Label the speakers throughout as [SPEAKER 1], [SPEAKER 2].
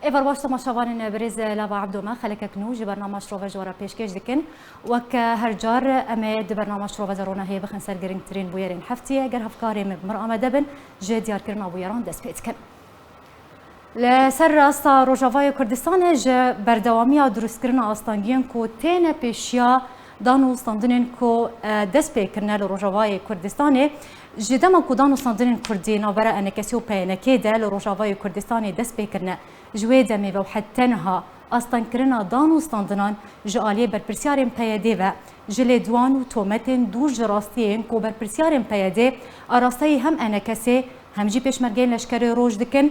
[SPEAKER 1] ایوار باش تماشاوان بریز لابا عبدوما خلک کنوج برنامج رو وجوارا پیشکش دکن وک هر جار امید برنامج رو وزارونه هی بخن سرگرین ترین بویرین هفتی اگر هفکاری مر آمده بن جه دیار کرنا بویران دست پیت کن لسر راستا روجاوای کردستان جه بردوامی درست کرنا آستانگیان کو تین پیشیا دانو استاندنین کو دست پی کرنا لروجاوای کردستان جدما کو دانو استاندنین کردی نوبره انکسیو پینکی ده لروجاوای کردستان دست پی کرنا جوید می و حتنها استان کرنا دانو استاندنان جالی بر پرسیارم پیاده و جل دوان و تومتن دور جراستین کو بر پرسیارم پیاده آراستی هم انکسی هم جی پیشمرگین لشکر روج دکن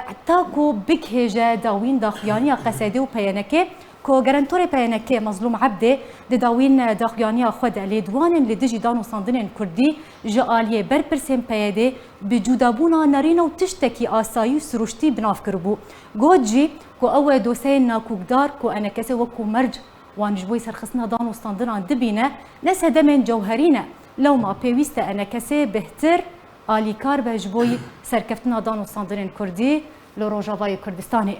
[SPEAKER 1] حتی کو بکهجه داوین داخیانی قصیده و پیانکه کو گرانتور پیانکه مظلوم عبده داوین داخیانی خود لیدوان لدجی دانو ساندنین کردی جالیه برپرسیم پیاده بجودابونا نرین و تشتکی آسایی سروشتی بناف کربو گوجی کو او دوسین ناکوکدار کو انکسه و کو مرج وانجبوی سرخصنا دانو ساندنان دبینه نسه دمین جوهرینه لو ما پیویست انکسه بهتر آلیکار به جبوی سرکفتنا دانو ساندنین کردی لروجاوای کردستانی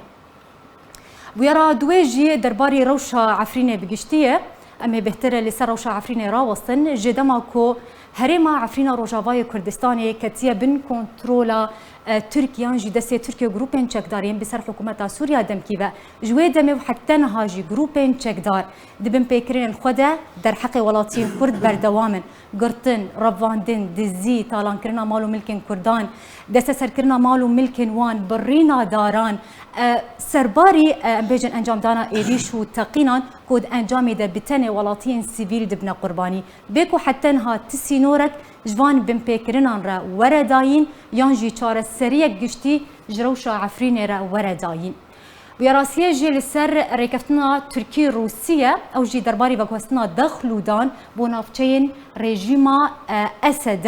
[SPEAKER 1] ويرى دويجي درباري روشا عفريني بقشتيه أما بهتر لسر روشا عفريني راوستن جدما كو هرما عفرينا روجاواي كردستاني كتيا بن كنترولا تركيا جدسي تركيا جروبين تشكدارين بسر حكومة سوريا دمكيبا جوي دمي وحتى نهاجي جروبين تشكدار دبن بيكرين خدا در حق ولاتين كرد بردوامن قرطن رفاندن دزي طالان كرنا مالو ملكن كردان دست سر كرنا مالو ملكن وان برينا داران سرباري بيجن انجام دانا ايريش وتقينا كود انجامي ده بتني ولاتين سيفيل دبنا قرباني بيكو حتى نها تسينورك جوان بن بيكرنان را ورداين يانجي چار سريك گشتي جروشا عفرين را ورداين ويراسيه جي لسر ريكفتنا تركي روسيا او جي درباري بكوستنا دخلودان بونافچين ريجيما اسد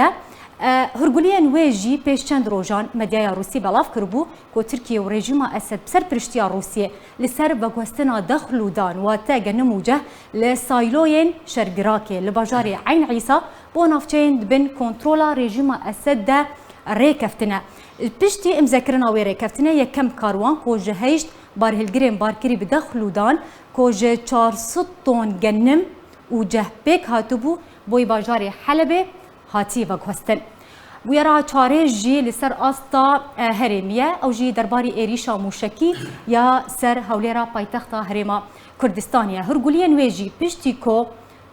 [SPEAKER 1] هرگولیان ویجی پیش چند روزان مدیای روسی بلاف کربو که ترکیه و رژیم اسد بسر پرشتیا روسیه لسر بگوستنا دخلودان و تاگ نموجه لسایلوین شرگراکی لباجاری عین عیسی بونافچین بن کنترولا رژیم اسد ده ریکفتنه پشتی امذکرنا وی ریکفتنه یکم کاروان که جهیشت بار هلگرین بارکری بدخلودان که جه 400 تن گنم و جه بیک هاتبو بوی باجاری حلبه هاتی و گوستن ویرا چارج جی لسر آستا هرمیه او جی درباری ایریشا موشکی یا سر هولیرا پایتخت هرما کردستانیه هرگولین ویجی پشتی کو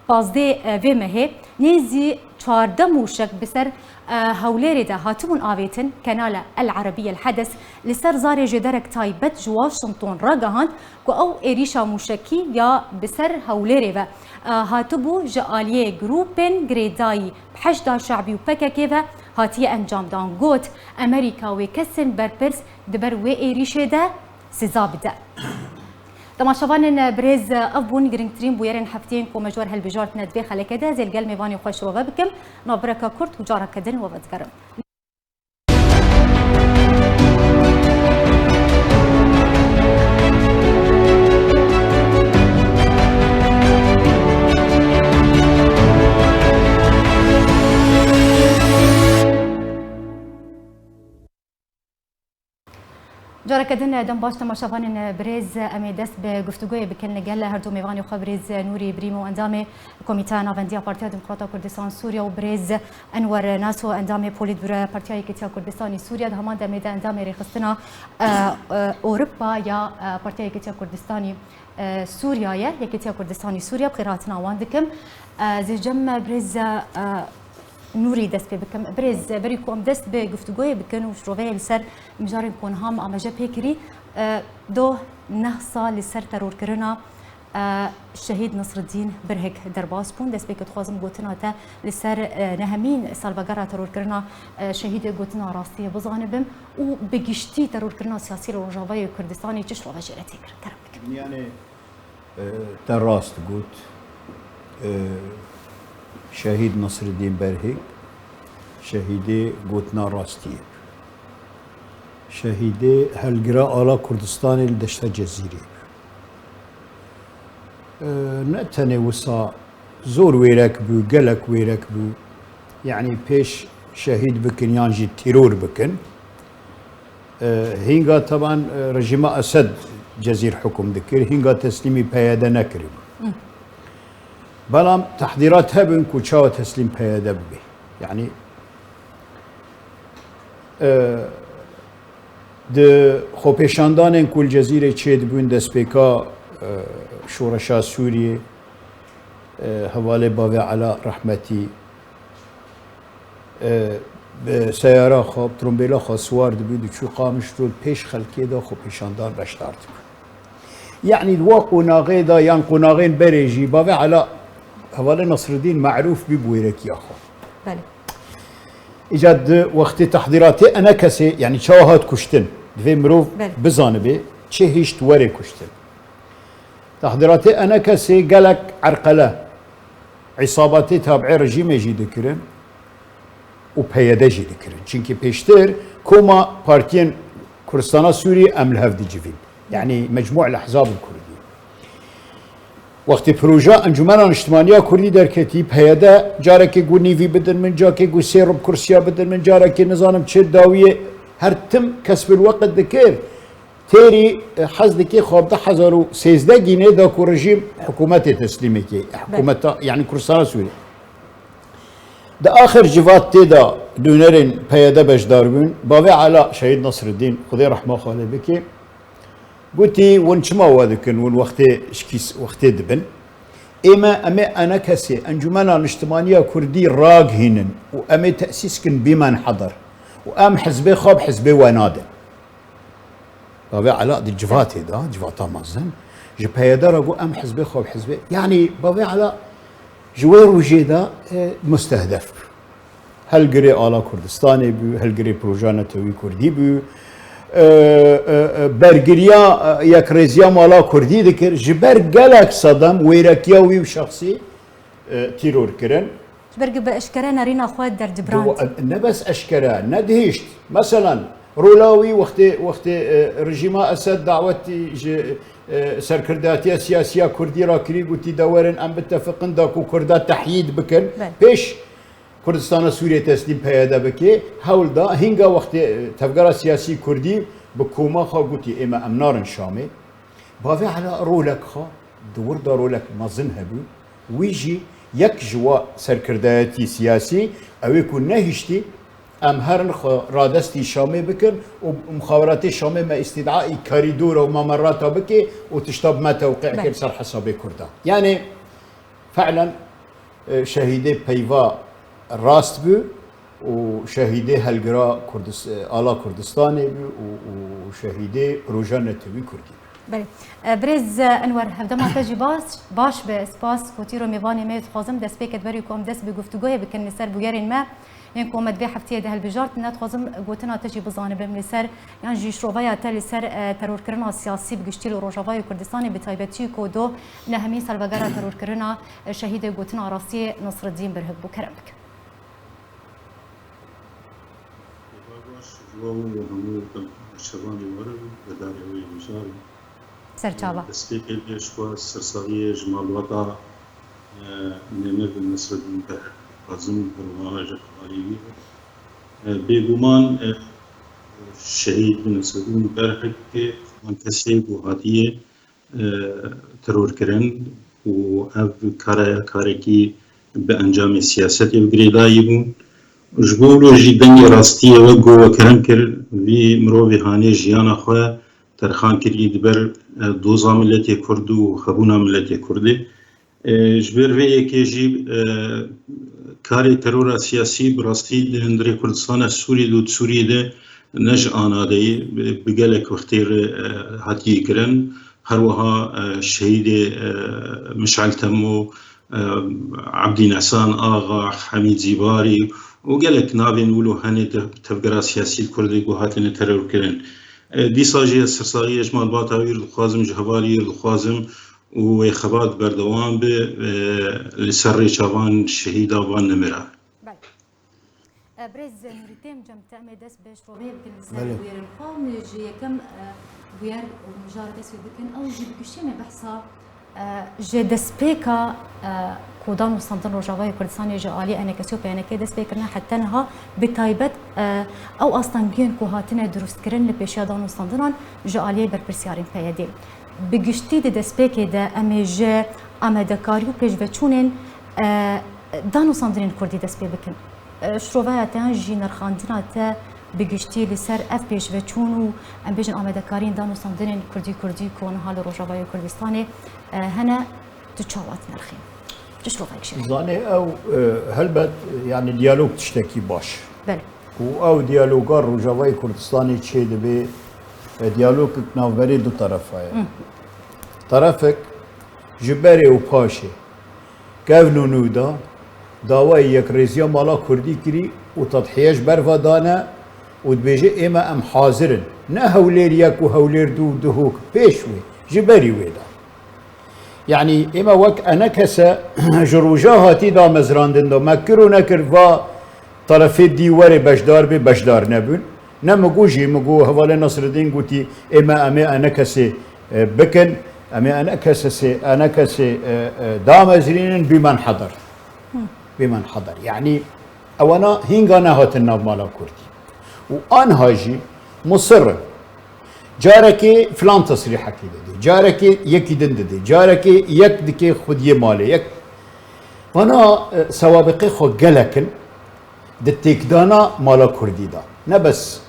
[SPEAKER 1] پازده ویمه نیزی 14 موشک بسر هوليري ده هاتبون آويتن كنال العربية الحدث لسر زاري جدرك تايبت جواشنطن رقهان كو أو إيريشا موشكي يا بسر هوليري ده هاتبو جاليه جروبين جريداي بحشدا شعبي وبكا كيفا هاتيه أنجام دان قوت أمريكا وكسن بربرس دبر وإيريشي ده سزابده تماشاوان بريز افبون جرينترين بويرين حفتين كو مجور هالبجارتنا دبي خلك ده زي القلمي باني خوش وبكم نبركه كرت وجارك دن وبتكرم جارك دن دم باش تماشاوان بريز امي دست بگفتگوی بکن لگل هر دو میوانی خبريز نوري بريمو اندام كوميتا نافنديا بارتيا ديمقراطا كردستان سوريا وبريز انور ناسو اندام بوليت برا بارتيا كتيا كردستاني سوريا دهمان دم اندام ريخستنا اوروبا يا بارتيا كتيا كردستاني سوريا يا كتيا كردستاني سوريا بقراءتنا واندكم زي جم بريز نوري دست بكم بريز بريكم دست بگفتگوی بکن و شروعه لسر مجارن کن هم آماجه پیکری دو نهصا لسر ترور کرنا شهید نصر الدین برهک درباس بون دست بکت خوازم گوتنا تا لسر نهمین سالبگره ترور کرنا شهید گوتنا راستی بزانبم و بگشتی ترور کرنا سیاسی روجاوای کردستانی چش رو وجرتی کرم بکم
[SPEAKER 2] یعنی در راست گوت شهید نصر الدین برهک شهید گوتنا راستیه شهید هلگرا آلا کردستان دشت جزیره نتنه وسا زور ويرك بو قلق ويرك بو يعني بيش شهيد بكن يانجي تيرور بكن هینگا طبعا رژیم اسد جزير حكم ذكر هینگا تسلیمی پیاده نکریم بلام تحضيرات هبن كو شاو تسليم پیاده ببي يعني د خو پیشاندان کل جزیره چید بون دسپیکا شورشا سوریه حواله باوی علا رحمتی سیاره خواب ترمبیلا خواه سوار دبید چو قامش رو پیش خلکی دا خو پیشاندان بشتارد يعني دوا قناغي دا يعني قناغين بريجي باوي على حواله نصر الدين معروف ببويرك يا اخو
[SPEAKER 1] بله
[SPEAKER 2] ايجاد وقت تحضيراتي انا كسي يعني شواهد كشتن في مروف بزانبي تشي هيش توري كشتن تحضيراتي انا كسي قالك عرقله عصاباتي تابعي رجيم يجي ذكرن وبياده جي ذكرن چونكي بيشتر كوما بارتين كردستان سوري ام الهفدي جيفين يعني مجموع الاحزاب الكرديه وقتی پروژه انجمن اجتماعی کردی در کتی پیاده جاره که گو نیوی بدن من جا که گو سیرم کرسیا بدن من جاره که نظام چه داویه هر تم کسب الوقت دکر تیری حزد که خواب ده 1013 گینه دا کو رژیم حکومت تسلیمی که حکومت یعنی کردستان سوری ده آخر جوات تیدا دونرین پیاده بجدار بون باوی علا شهید نصر الدین خدای رحمه خاله بکی قلتي ونشما وذكن والوقت شكيس وقت دبن اما انا كسي انجمنا الاجتماعيه كردي راق هنن واما تاسيس كن بمن حضر وام حزبي خاب حزبي ونادى بابي علاء دي جفاتي دا جفاتا مازن جبهيدا رقو ام حزبي خاب حزبي يعني بابي علاء جوير وجيدا مستهدف هل قري آلا كردستاني بو هل قري بروجانا توي كردي بو برگریا یک رزیا مالا کردی دکر جبر گلک صدام ویرکیا وی شخصی تیرور کرن
[SPEAKER 1] جبر به اشکره نرین اخوات در جبران
[SPEAKER 2] نه بس اشکره ندهشت مثلا رولاوی وقت رژیم اسد دعوتی سرکرداتی سیاسی کردی را کری گوتی دورن ام بتفقن دا کو کردا تحیید بکن پیش کردستان سوریه تسلیم پیاده بکی حول دا هنگا وقت تفکر سیاسی کردی بکوما خا گوتی اما امنارن شامی باوی علا رولک خا دور دا رولک مازن هبو ویجی یک جوا سرکردایتی سیاسی اوی کو نهشتی ام هرن خا رادستی شامی بکن و مخابراتی شامی ما استدعاء کاریدور و ممرات بکی و تشتاب ما توقع کرد سر حساب کرده یعنی فعلا شهیده پیوا راست بو وشهيدي هلقرا آلا كردستاني بو وشهيدي روجان نتوي كردي
[SPEAKER 1] بله برز انور هفدما تجي باش به سپاس کوتیرو میوانی مید خوازم دست بکت بری کوم دست به گفتگوی بکن سر بوگرین ما این کومت به هفته ده البجارت نت خوازم گوتنا تجي بزانه بم سر یان جیشرویا تل سر ترور کرنا سیاسی بگشتیل روجاوای کردستانی به تایبتی کو دو نهمی سالوگرا ترور کرنا شهید گوتنا راسی نصر الدین برهب بو کرمک سرچاوا
[SPEAKER 3] تسبيق الاشوا السرساغيه جمال وطا نمر نصر الدين قاسم برنامج قاري بيغمان شهيد نصر الدين برحق منتسب وهاتيه ترور كرن وأب كاركي بأنجام السياسة بغريدايبون جبولو جداً راستية وقو وكرم كر في مروفي هاني جيانا خواه ترخان كري دبر دوزا ملتي كردو وخبونا ملتي كردي جبر في يكيجي كاري ترورا سياسي براستي دندري كردستان السوري دو تسوري ده نج آنا دي بقالك وقتير هاتي كرن هروها شهيد مشعل تمو عبدي نعسان آغا حميد زيباري وقالك نابين ولو هني تفكر سياسي الكردي وهاتين ترور كرن دي صاجي السرساغية جمال باطاوير الخوازم جهبالي الخوازم وخبات بردوان ب لسري شابان شهيدا وان نمرا
[SPEAKER 1] برز نوريتيم جم تأمي دس باش روبي بالنسبة وير القوم جي كم وير ومجار دس بكن أو جي بكشي ما بحصا جه دسپیکا کودان و سندن روجاوای کردستانی جالی انا کسیو پیانه که دسپیکرنا حتی نها بتایبت او آستانگین که هاتنه درست کردن لپیشیا دان و سندنان جالی بر پرسیارین پیاده بگشتی دسپیکه ده امیجه آمدکاریو پیش وچونن دان و سندنین کردی دسپی بکن شروعاتان جینر خاندنات بگشتی لسر اف پیش وچون و ام بیشن آمدکارین دان و سندنین کردی کونه حال روجاوای کردستانی هنا تشوات نرخين تشوف هيك شيء
[SPEAKER 2] زاني او هلبت يعني ديالوج تشتكي باش
[SPEAKER 1] بله
[SPEAKER 2] او ديالوجار روجاوای كردستاني تشي دبي ديالوج نافبري دو طرفاي طرفك جبري و باشي كافنو نودا داوای یک رزیا مالا کردی کری و تضحیهش بروا دانه و دبیجه اما ام حاضرن نه هولیر یک و هولیر دو هوک پیشوی جبري ويدا يعني اما وك انا كسا جروجا هاتي دا مزراندن دا مكرو نكر و طرف الديوار بشدار بي بشدار نبون نمگو جي مگو حوالي نصر الدين قوتي اما انا كسي بكن اما انا كسي دا مزرين بمن حضر بمن حضر يعني اوانا هنگانا هاتنا مالا كردي وان هاجي مصر جاركي فلان تصريح كده جاركي يكي دنددي جاركي يك دكي خديه مالي يك وانا سوابقي خو جلكن دتيكدانا مالا كردي دا نبس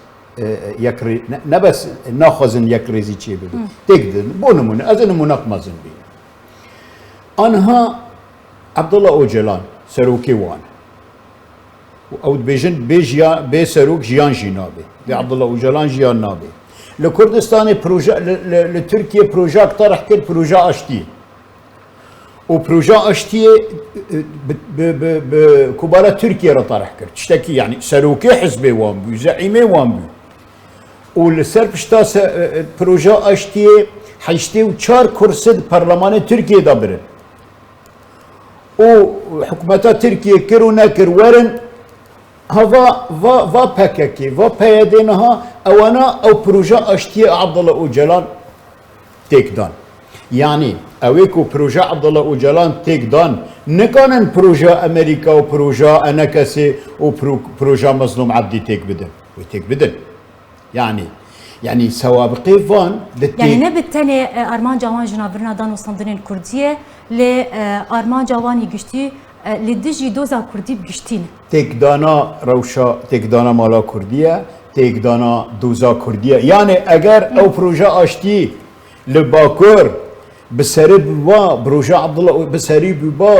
[SPEAKER 2] يكري نبس ناخذن يكريزي تشي بدو تيكدن بونمون اذن منقمزن بي انها عبد الله اوجلان سروكي وان او بيجن بيجيا بي سروك جيان جينابي دي عبد الله اوجلان جيان نابي لكردستاني بروجا لتركيا بروجا اقترح كل بروجا اشتي وبروجا اشتي بكبارة تركيا طرح كرت تشتكي يعني سروكي حزبي وان بي زعيمي وان بي والسرب شتا بروجا اشتي حيشتي وشار كرسي برلمان تركيا دابرن وحكومتا تركيا كرو ناكر ورن va PKK va PYD'nها اوانا او بروجا اشتي عبد الله اوجلان تيكدان يعني اويكو بروجا عبد الله اوجلان تيكدان نكانن بروجا امريكا وبروجا انكسي وبروجا مظلوم عبدي تيك بدن يعني سوابقي فان
[SPEAKER 1] يعني نبتني ارمان جوان جنابرنا دان وصندنين الكرديه لارمان جوان يقشتي لدجي دوزا كردي بقشتين
[SPEAKER 2] تيكدانا روشا تيكدانا مالا كردية تيكدانا دوزا كردية يعني اگر او بروجا اشتي لباكور بسرب با بروجا عبد الله بسرب با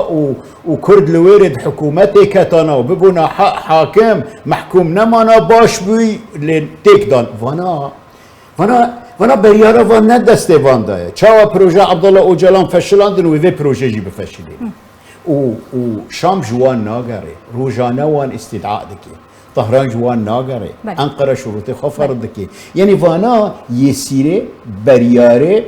[SPEAKER 2] وكرد لويرد حكومتي كتانا وببونا حاكم محكوم نمانا باش بي لتيكدان وانا بريارا وان ندسته وان دايا چاوا بروجا عبد الله اوجلان فشلاندن وفي بروجا جي بفشلين وشام جوان ناقري روجانا وان استدعاء دكي طهران جوان ناقري انقره شروطي خفر دكي يعني فانا يسيري برياري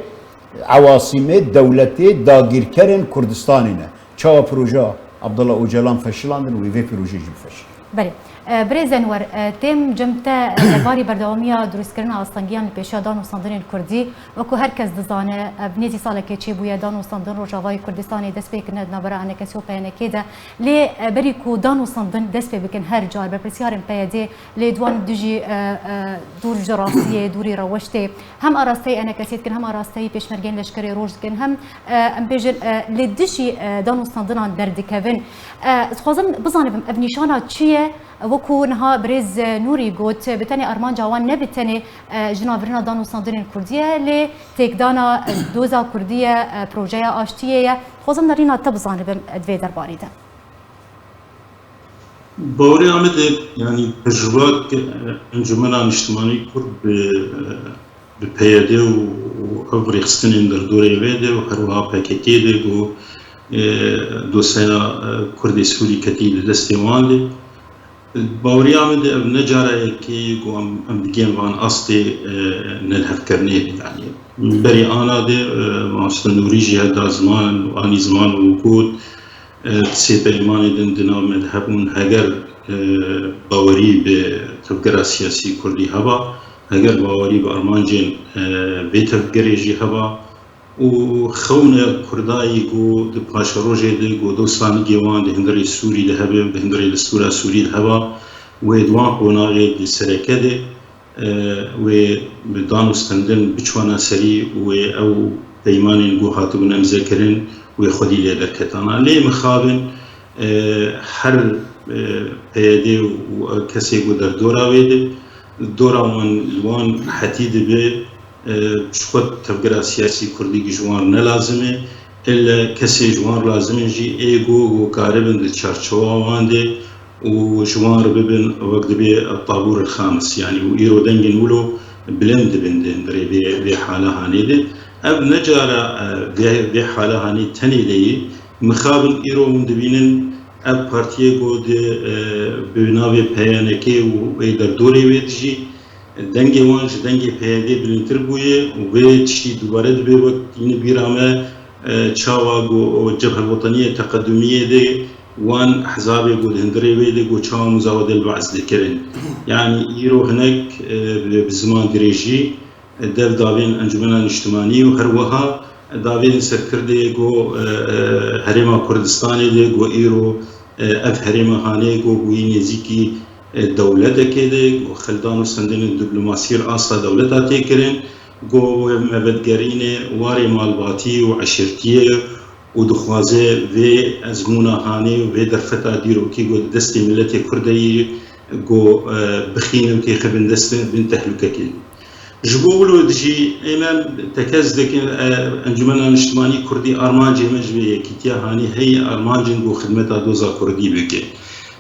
[SPEAKER 2] عواصمه دولتي داغير كرن كردستاننا چاوا بروجا عبد الله اوجلان فشلاندن وفي بروجا جي بفشل
[SPEAKER 1] بله بريزن ور تم جمتا لباري بردوامية دروس كرنا أستانجيان لبيشا دان وصندن الكردي وكو هركز دزانه بنيتي سالة كيتشي بويا دان وصندن روجاواي كردستاني دس بيكن نبرا أنا كسيو بيانا كده لي بريكو دان وصندن دس بيكن هر جار ببرسيارن بيادي لي دوان دجي دور جراسية دوري روشتي هم أراستي أنا كسيت كن هم أراستي بيشمرجين لشكري روج كن هم أم بيجن لدشي دان وصندن عن بردكافن خوازم بزانم ابنيشانا تشيه وكو نها بريز نوري قوت بتاني أرمان جوان نبتاني جنابرنا دانو صندن الكردية اللي تيكدانا دوزا كردية بروجيا آشتية خوزم دارينا تبزاني بدوي درباري ده
[SPEAKER 3] باوري عمد يعني تجربات انجمنا اجتماعي كرد بپیاده و افریقستان در دوره ویده و هروها پاکتی ده و دوستانا کرد سوری کتی دستیوان ده باوري عمد نجارة كي قوم أمدجين وان أصلي نلهف كرنيه يعني بري أنا ده ماستر نوريجي هذا زمان وأني زمان وجود سيبر إيماني دندنا مذهبون هجر باوري بتفكير سياسي كردي هبا هجر باوري بأرمانجين بتفكير جي هبا وخونا كرداي جو دباشروجي دي جو دوستان جوان دي هندري السوري لهبه بهندري السورة سوري الهبا ودوان قناغي دي سركده وبدانو ستندن بچوانا سري او بيمان جو هاتبون امذكرن وخدي لي دركتانا لي مخابن هر بيدي وكسي جو در دورا ويدي دورا وان حتيد به شخوت تفكير سياسي كردي جوان نلازمه الا كسي جوان لازم جي ايجو وكاربن للشارشوا واندي وجوان ببن وقت بي الطابور الخامس يعني وإيرو دنجن ولو بلند بندن دري بي حالة هانيدي اب نجارة بي حالة هاني تاني لي مخابن إيرو مندبينن اب بارتيه قود بناوي بيانكي ويدر دوري ويدجي دنگی وانج دنگی پیاده بلندتر بوده و تشتی دوباره دبی وقت این بیرامه چاوا و جبهه الوطنیه تقدمیه ده وان حزابه بود هندری ویده و چاوا مزاود البعث ذکرن يعني ایرو هناك بزمان دريجي دف داوين انجمنان اجتماعي وهروها داوين سركرده جو هرما كردستاني ده جو ايرو اف هرما هاني جو نزيكي دولت كده وخلدان وسندن الدبلوماسية الأصل دولتها تكرن جو مبادرين واري مالباتي وعشيرتية ودخوازه في أزمونة هاني وفي درفتا ديرو كي جو دستي ملتي كردي جو بخينم كي خبن دستن بنتهلكة كده جبولو دجي إمام تكزدك أنجمنا الاجتماعي كردي أرمانجي مجبية كتيا هاني هي أرمانجين جو خدمتها دوزا كردي بكي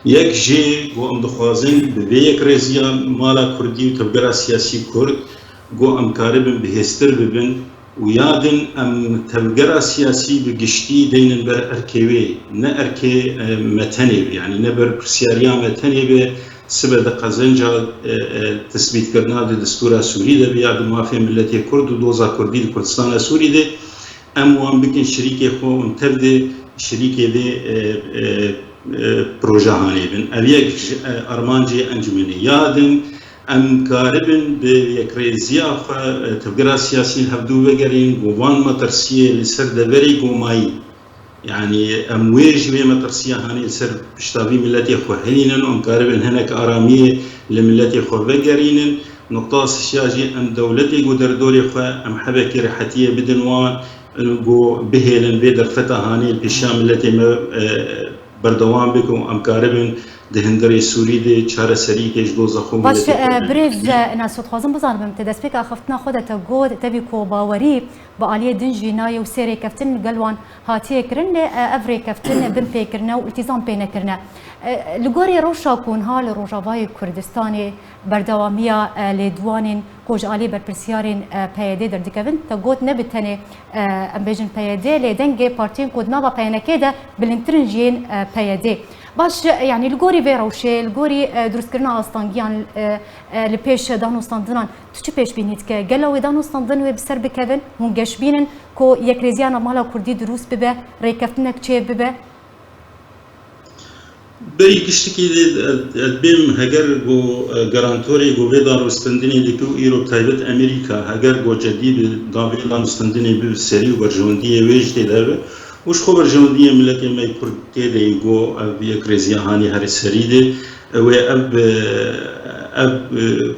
[SPEAKER 3] یک جی گو ام دخوازن به یک رزیا مالا کردی و تبگر سیاسی کرد گو ام کاربن بهستر ببن و یادن ام تبگر سیاسی بگشتی دینن بر ارکیوی نه ارکی متنی یعنی نه بر پرسیاریا متنی به سبب قزنجا تثبیت کردن دستور سوری ده بیاد مافی ملتی کرد و دوزا کردی کردستان سوری ده ام وان بکن شریک خو ام تبده شریک ده پروژه هانی بن اویک ارمانجی انجمنی یادن ام کاربن به یک ریزیا خو تفکر سیاسی هفدو بگرین گوان مترسیه لسر دوری گومایی يعني ام ويج مترسية هاني لسر بشتابي ملتي خو هنينن ام كاربن هناك اراميه لملتي خو بگرينن نقطه سياجي ام دولتي قدر دوري خو ام حبكي رحتيه بدنوان جو بهلن بيدر فتا هاني بشام ملتي بردوام بكم ام كاربن دهندري سوري دي چاره سري كيش دو زخم
[SPEAKER 1] باش بريز ناس خوازم بزانم تدس بك اخفتنا خودت گود تبي كو باوري باليه دنجي ناي وسيري كفتن قلوان هاتي كرن افري كفتن بن فكرنا والتزام بين كرنا لغوري روشا كون هال روجاواي كردستاني بردواميه لدوانين كوج علي بربرسيارين بايدي در دكفن تگود نبتني ام بيجن بايدي لدنجي بارتين كود نابا باينا كده بلنترنجين بايدي باش يعني الجوري فيروشي الجوري دروس كرنا أستانجيان لبيش دانو ستاندنان تشي بيش بينيت كجلو دانو ستاندن وبسر بكفن هونجش بينن كو يكريزيانا مالا كردي دروس ببه ريكفتنك تشي ببه
[SPEAKER 3] بری کشتی البیم هگر گو گارانتوری گو ویدار استندنی دکو ایرو تایبت امریکا هگر گو جدید داویلان استندنی به سری و برجوندی ویج دیده وش خبر جودية ملكي ما يكون كده يجو بيكرزيا هاني هاري سريدة وأب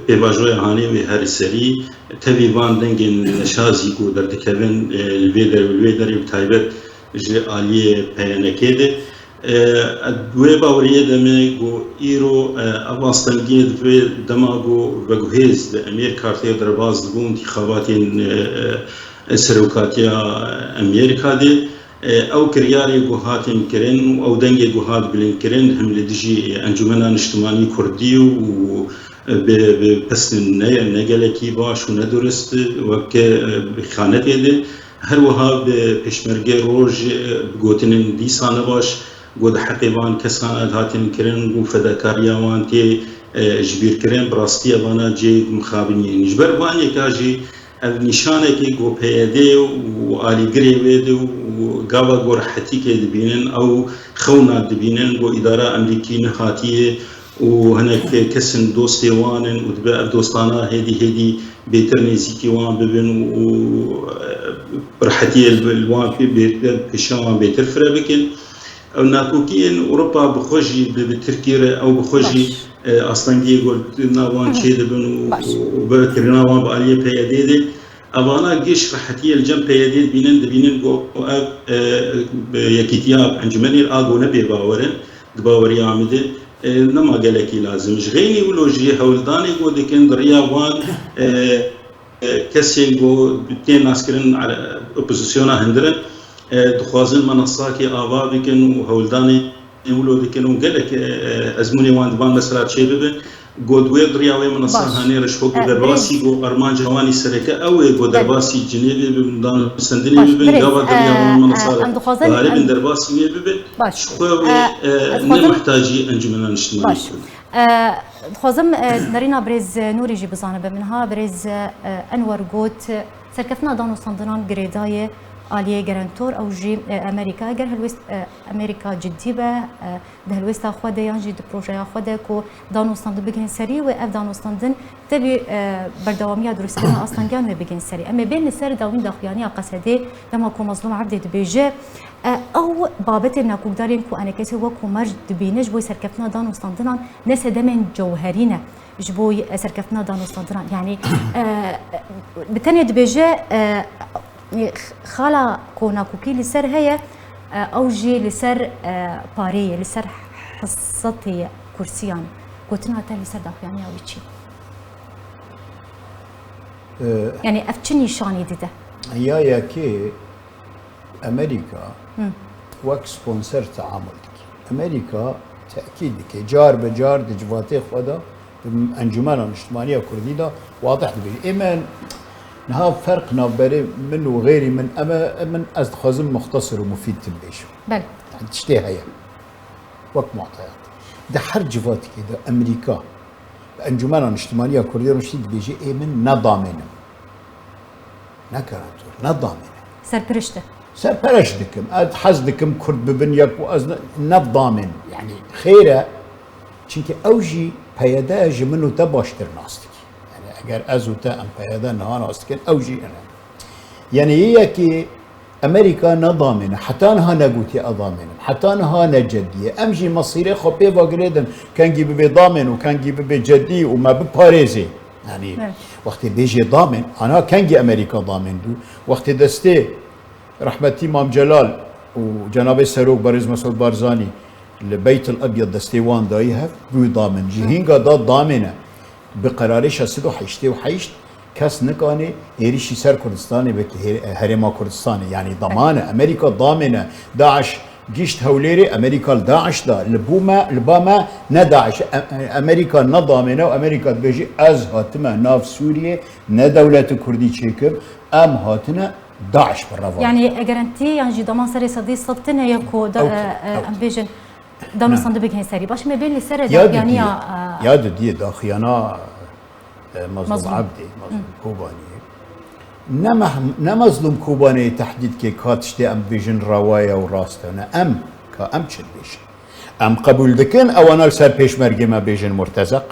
[SPEAKER 3] بيواجهوا هاني وهاري سري تبي بان دنجن نشاز يجو در دكابن الويدر يبتايبت جي عالية بيانا كده دوی باوریه دمی گو ایرو افغانستانی دوی دماغو وجهز امیر کارتی در باز دبون انتخاباتین سروکاتیا امریکا دی او کریاری گوهاتین کرن او دنگی گوهات بلین کرن هم لدیجی انجمنان اجتماعی کردی و به پس نگلکی باش و ندرست وک بخانت یده هر وها به پشمرگه روج گوتنن دیسانه باش گود حقیبان کسان هاتین کرن و فداکاریا وان تی جبیر کرن براستی وانا جی مخابنی نجبر وانی کاجی نشانه کی گو پیاده و آلیگری ویده و گاوا گو راحتی که دبینن او خونا دبینن گو اداره امریکی نخاتیه و هناك كسن دوستي وانن و دوستانا هدي بيتر نزيكي وان ببن و برحتي الوان في بيت كشان بيتر فرابكن او ناكوكين اوروبا بخوجي بتركيا او بخوجي اصلا يقول ناوان شيء بن وبكرناوان باليه بيديد اوانا جيش رحتي الجنب بيديد بينن جو يكيتياب انجمني الاغو نبي باورن باوري عمده نما قالك لازم غيني ولوجي هولداني جو دكن دريا وان كسين جو بتين ناسكرين على اوبوزيسيونا هندرن دخوازن منصاكي آوا بكن وهولداني ولو بكن وقالك أزموني وان دبان مسرات شيء ببن قدوير درياوي منصا هاني رشفوك درباسي جو أرمان جواني سركة أو جو درباسي جنيبي ببن دان سندني ببن قابا درياوي منصا غالبا درباسي ببن شخوي نمحتاجي أنجمنا نجتماعي
[SPEAKER 1] دخوازم نرينا بريز نوري جي بزانبه منها بريز أنور قوت سركفنا دانو صندنان قريداي آلية جرانتور أو جي أمريكا جر هالوست أمريكا جدية ده هالوست أخوده ينجي دبروجة أخوده كو دانو ستاند بيجين سري وأف دانو ستاندن تبي بردوامية درسنا أصلا جانو بيجين سري أما بين السر داوين داخليانية قصدي لما كو مظلوم عبد دبيجة أو بابتنا كو دارين كو أنا كسي وكو مرج دبينج بوي سركفنا دانو ستاندنا ناس دمن جوهرينا جبوي سركفنا دانو ستاندنا يعني بتاني دبيجة خالا كونا كوكي لسر هي او جي لسر باري لسر حصتي كرسيان كوتنا تا لسر داخلاني او تشي يعني افتشني شاني ديده
[SPEAKER 2] يا كي امريكا وك سبونسر تعاملك امريكا تاكيد كي جار بجار دجواتي خدا انجمن الاجتماعيه كرديدا واضح بي ايمان نها فرق نابري من وغيري من اما من خازم مختصر ومفيد تبيش
[SPEAKER 1] بل
[SPEAKER 2] تشتي هي وقت معطيات ده حر جوات كده امريكا انجمن الاجتماعيه كرديه رشيد بيجي اي من نظامنا نكراتور نظامنا سرپرشتكم اد حزدكم كرد ببنيك وازن نظامن يعني خيره چونكه اوجي پیداج منو تباشتر ناستك اگر ازو تا ام پیدا نهان استکن اوجی انا يعني هي كي امريكا نظامنا حتى انها نقوتي اضامنا حتى انها نجديه امجي مصيري خبي باقريدن كان جيب بضامن وكان جيب بجدي وما بباريزي يعني وقت بيجي ضامن انا كان جي امريكا ضامن دو وقت دستي رحمتي امام جلال وجناب السروق بارز مسعود بارزاني البيت الابيض دستيوان دايها بو ضامن جهينغا دا ضامنه بقرارش سدو حيشتي وحيشت كاس نكاني إيريشي سر كردستاني بك هرما كردستاني يعني ضمانة أمريكا ضامنة داعش جيشت هوليري أمريكا داعش دا لباما نداعش أمريكا نضامنة وأمريكا بيجي أز هاتما ناف سوريا ندولة كردي تشيكب أم هاتنا داعش بالرفض
[SPEAKER 1] يعني جرانتي يعني ضمان سري صديق صدتنا يكو أم بيجن دانو صندوق هين سري باش ما بين السر يعني
[SPEAKER 2] يا دي داخيانا مظلوم عبدي مظلوم كوباني نمظلوم كوباني تحديد كي كاتشتي ام بيجن روايه وراستنا ام كام تشد بيجن ام قبول دكن او انا سر بيش مرقي ما بيجن مرتزق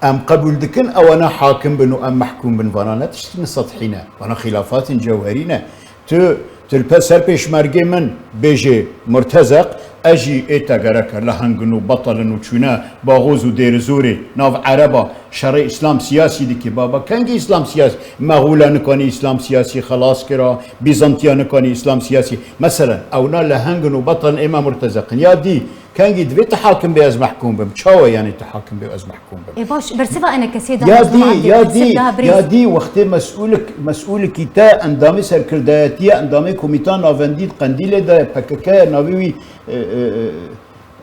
[SPEAKER 2] ام قبول دكن او انا حاكم بنو ام محكوم بن فانا تشتي سطحينا وانا خلافات جوهرينا تلبسر بيش مرقي من بيجي مرتزق اجي ايتا غرك لهنگنو بطلنو چونا باغوز و ديرزوري ناف عربا شرع اسلام سياسي دي كي بابا كانجي اسلام سياسي مغولا نكاني اسلام سياسي خلاص كرا بيزنطيا نكاني اسلام سياسي مثلا اونا لهنگنو بطل امام مرتزقن يا دي كانجي دبي تحاكم بي از محكوم بم تشاو يعني تحاكم بي از محكوم بم
[SPEAKER 1] اي باش برسبا انا كسيده
[SPEAKER 2] يا دي وقت مسؤولك تا اندامي سركرداتيه اندامي كوميتان نافنديد قنديل دا بكك ناوي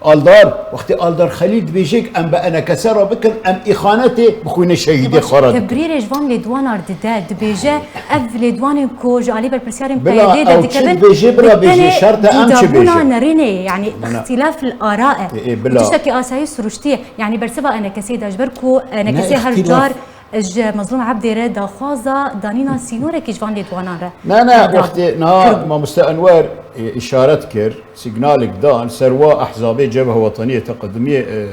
[SPEAKER 2] آلدار وقتی آلدار خلیل بیشک ام به انا کسر بکن ام اخانته بخوین شهیدی خارد
[SPEAKER 1] تبریر جوان لیدوان اردداد بیجه اف لیدوان کوج علی بالپرسیارم
[SPEAKER 2] بلا او چه بیجه برا بیجه شرط ام چه بیجه
[SPEAKER 1] نرینه يعني اختلاف الآراء تشتكي آساي سروشتية يعني برسبا انا كسي داجبركو انا كسي هرجار مظلوم عبدي رد خوازا دانينا سينورة كي جوان ليدوانا
[SPEAKER 2] نا وقتي ما مستأنوار إشارة كر سيجنالك دان سروا أحزابي جبهة وطنية تقدمية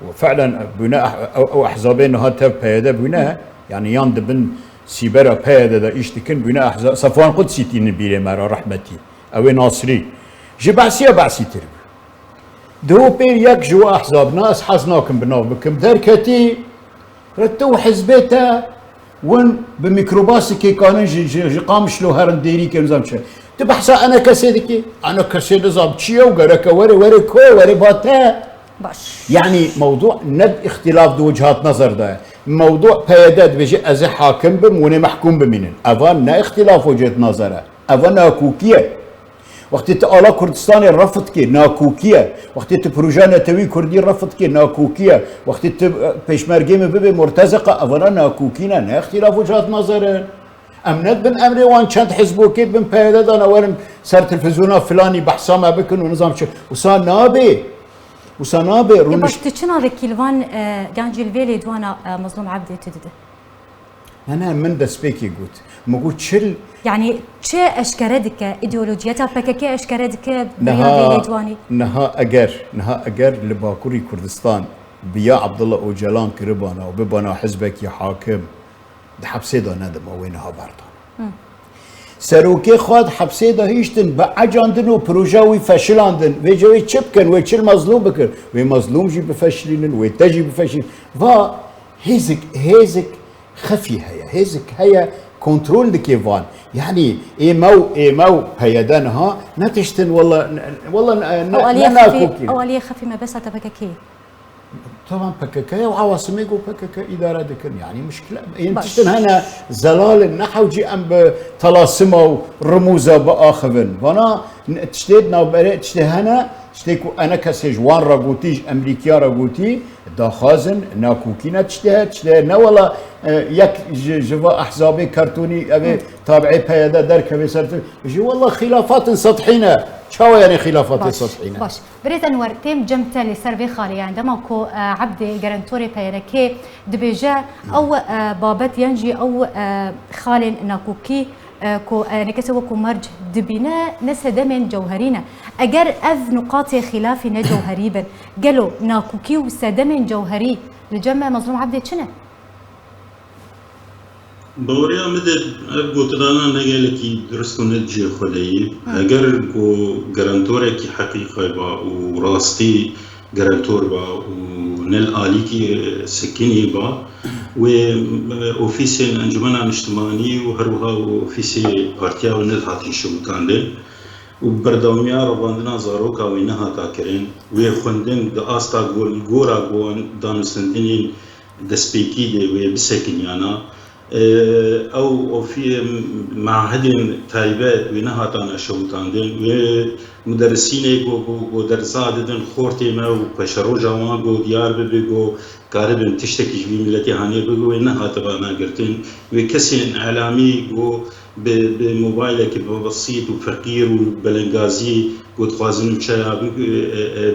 [SPEAKER 2] وفعلا بناء أو أحزابين هاتف بيدا بناء يعني ياند بن سيبرا بهذا دا اشتكن بنا احزاب صفوان قدسي تين بيري مرا رحمتي او ناصري جي بعسي تربي دو بير يك جو احزاب ناس حزناكم بناو بكم دركتي رتو حزبيتا ون بميكروباس كي كانوا جي قامش له هرن ديري كي نظام شي تبحث انا كسيدكي انا كسيد نظام تشيو غرك وري كو وري باتا
[SPEAKER 1] باش
[SPEAKER 2] يعني موضوع نب اختلاف دو وجهات نظر ده موضوع بيادات بيجي ازي حاكم بم وني محكوم بمنن افان نا اختلاف وجهة نظره افان ناكوكيه وقت تالا كردستان رفض كي ناكوكيه وقت تبروجانا توي كردي رفض كي ناكوكيه وقت بيشمرجي ببي مرتزقه افان ناكوكينا نا اختلاف وجهات نظر امنت بن امري وان شانت حزبوكي بن بيادات انا ورن سر تلفزيون فلاني بحثا ما بكن ونظام شو وصار نابي
[SPEAKER 1] باش تشنا ذا كيلفان جانجيل فيلي دوانا مظلوم عبدي تدده
[SPEAKER 2] انا من دسبيكي قلت ما قلت شل
[SPEAKER 1] يعني تشي اشكردك ايديولوجيتها بككي اشكردك بريا فيلي دواني
[SPEAKER 2] نها اجر لباكوري كردستان بيا عبد الله اوجلان كربانا وببنا حزبك يا حاكم حبسي دا ندم وينها بردان سروكي خاد حبسي دا هيشتن بعجاندن وبروجاوي فشلاندن ويجوي تشبكن ويتشل مظلوم بكر وي مظلوم جي بفشلين ويتجي بفشلين فا هيزك خفي هيا كنترول دكيفان يعني ايمو هيدانها نتشتن والله
[SPEAKER 1] اوليه خفي ما بس تبككي
[SPEAKER 2] طبعا بككايا وعواصمي جو بككا اداره دكن يعني مشكله ينتشتن هنا زلال النحو جي ام بطلاسمه ورموزه باخذن وانا تشتيدنا وبريت تشتي هنا تشتيكو انا كسجوان راغوتيج امريكا راغوتي دا خازن ناكوكينا تشتي نا والله يك جوا احزابي كرتوني ابي تابعي بياده درك بسرت جي والله خلافات سطحينه شو يعني خلافات سطحينه
[SPEAKER 1] باش بريت انور تيم جمت لي سيرفي خالي عندما كو عبدي جرانتوري بيركي دبيجا او بابت ينجي او خالن ناكوكي كو نكسو كو مرج دبينا نسدمن جوهرينا اجر اذ نقاط خلافنا جوهريبا قالوا ناكوكي وسدمن جوهري لجمع مظلوم عبدي شنو
[SPEAKER 3] باوريا مدد قوترانا نقالكي درستو نتجي خلي اگر كو جرانتوري كي حقيقة با وراستي جرانتور با ونل آليكي سكيني با و اوفيسي الانجمن الاجتماعي وهروها اوفيسي بارتيا ونل هاتي شوكاندن وبردوميا رباندنا زاروكا وينها تاكرين ويخوندن دا استا غورا غون دانسندين دسبيكي دي وبسكن يانا او في معهد تايبه وينها تانا شوتاندن ومدرسين جو درسات دن خورتي ما وبشرو جوان جو ديار بيجو قارب تشتكي جوي ملتي هاني بيجو وينها تبعنا قرتين وكسين اعلامي جو بموبايلك بسيط وفقير وبلنغازي وتخازن وشا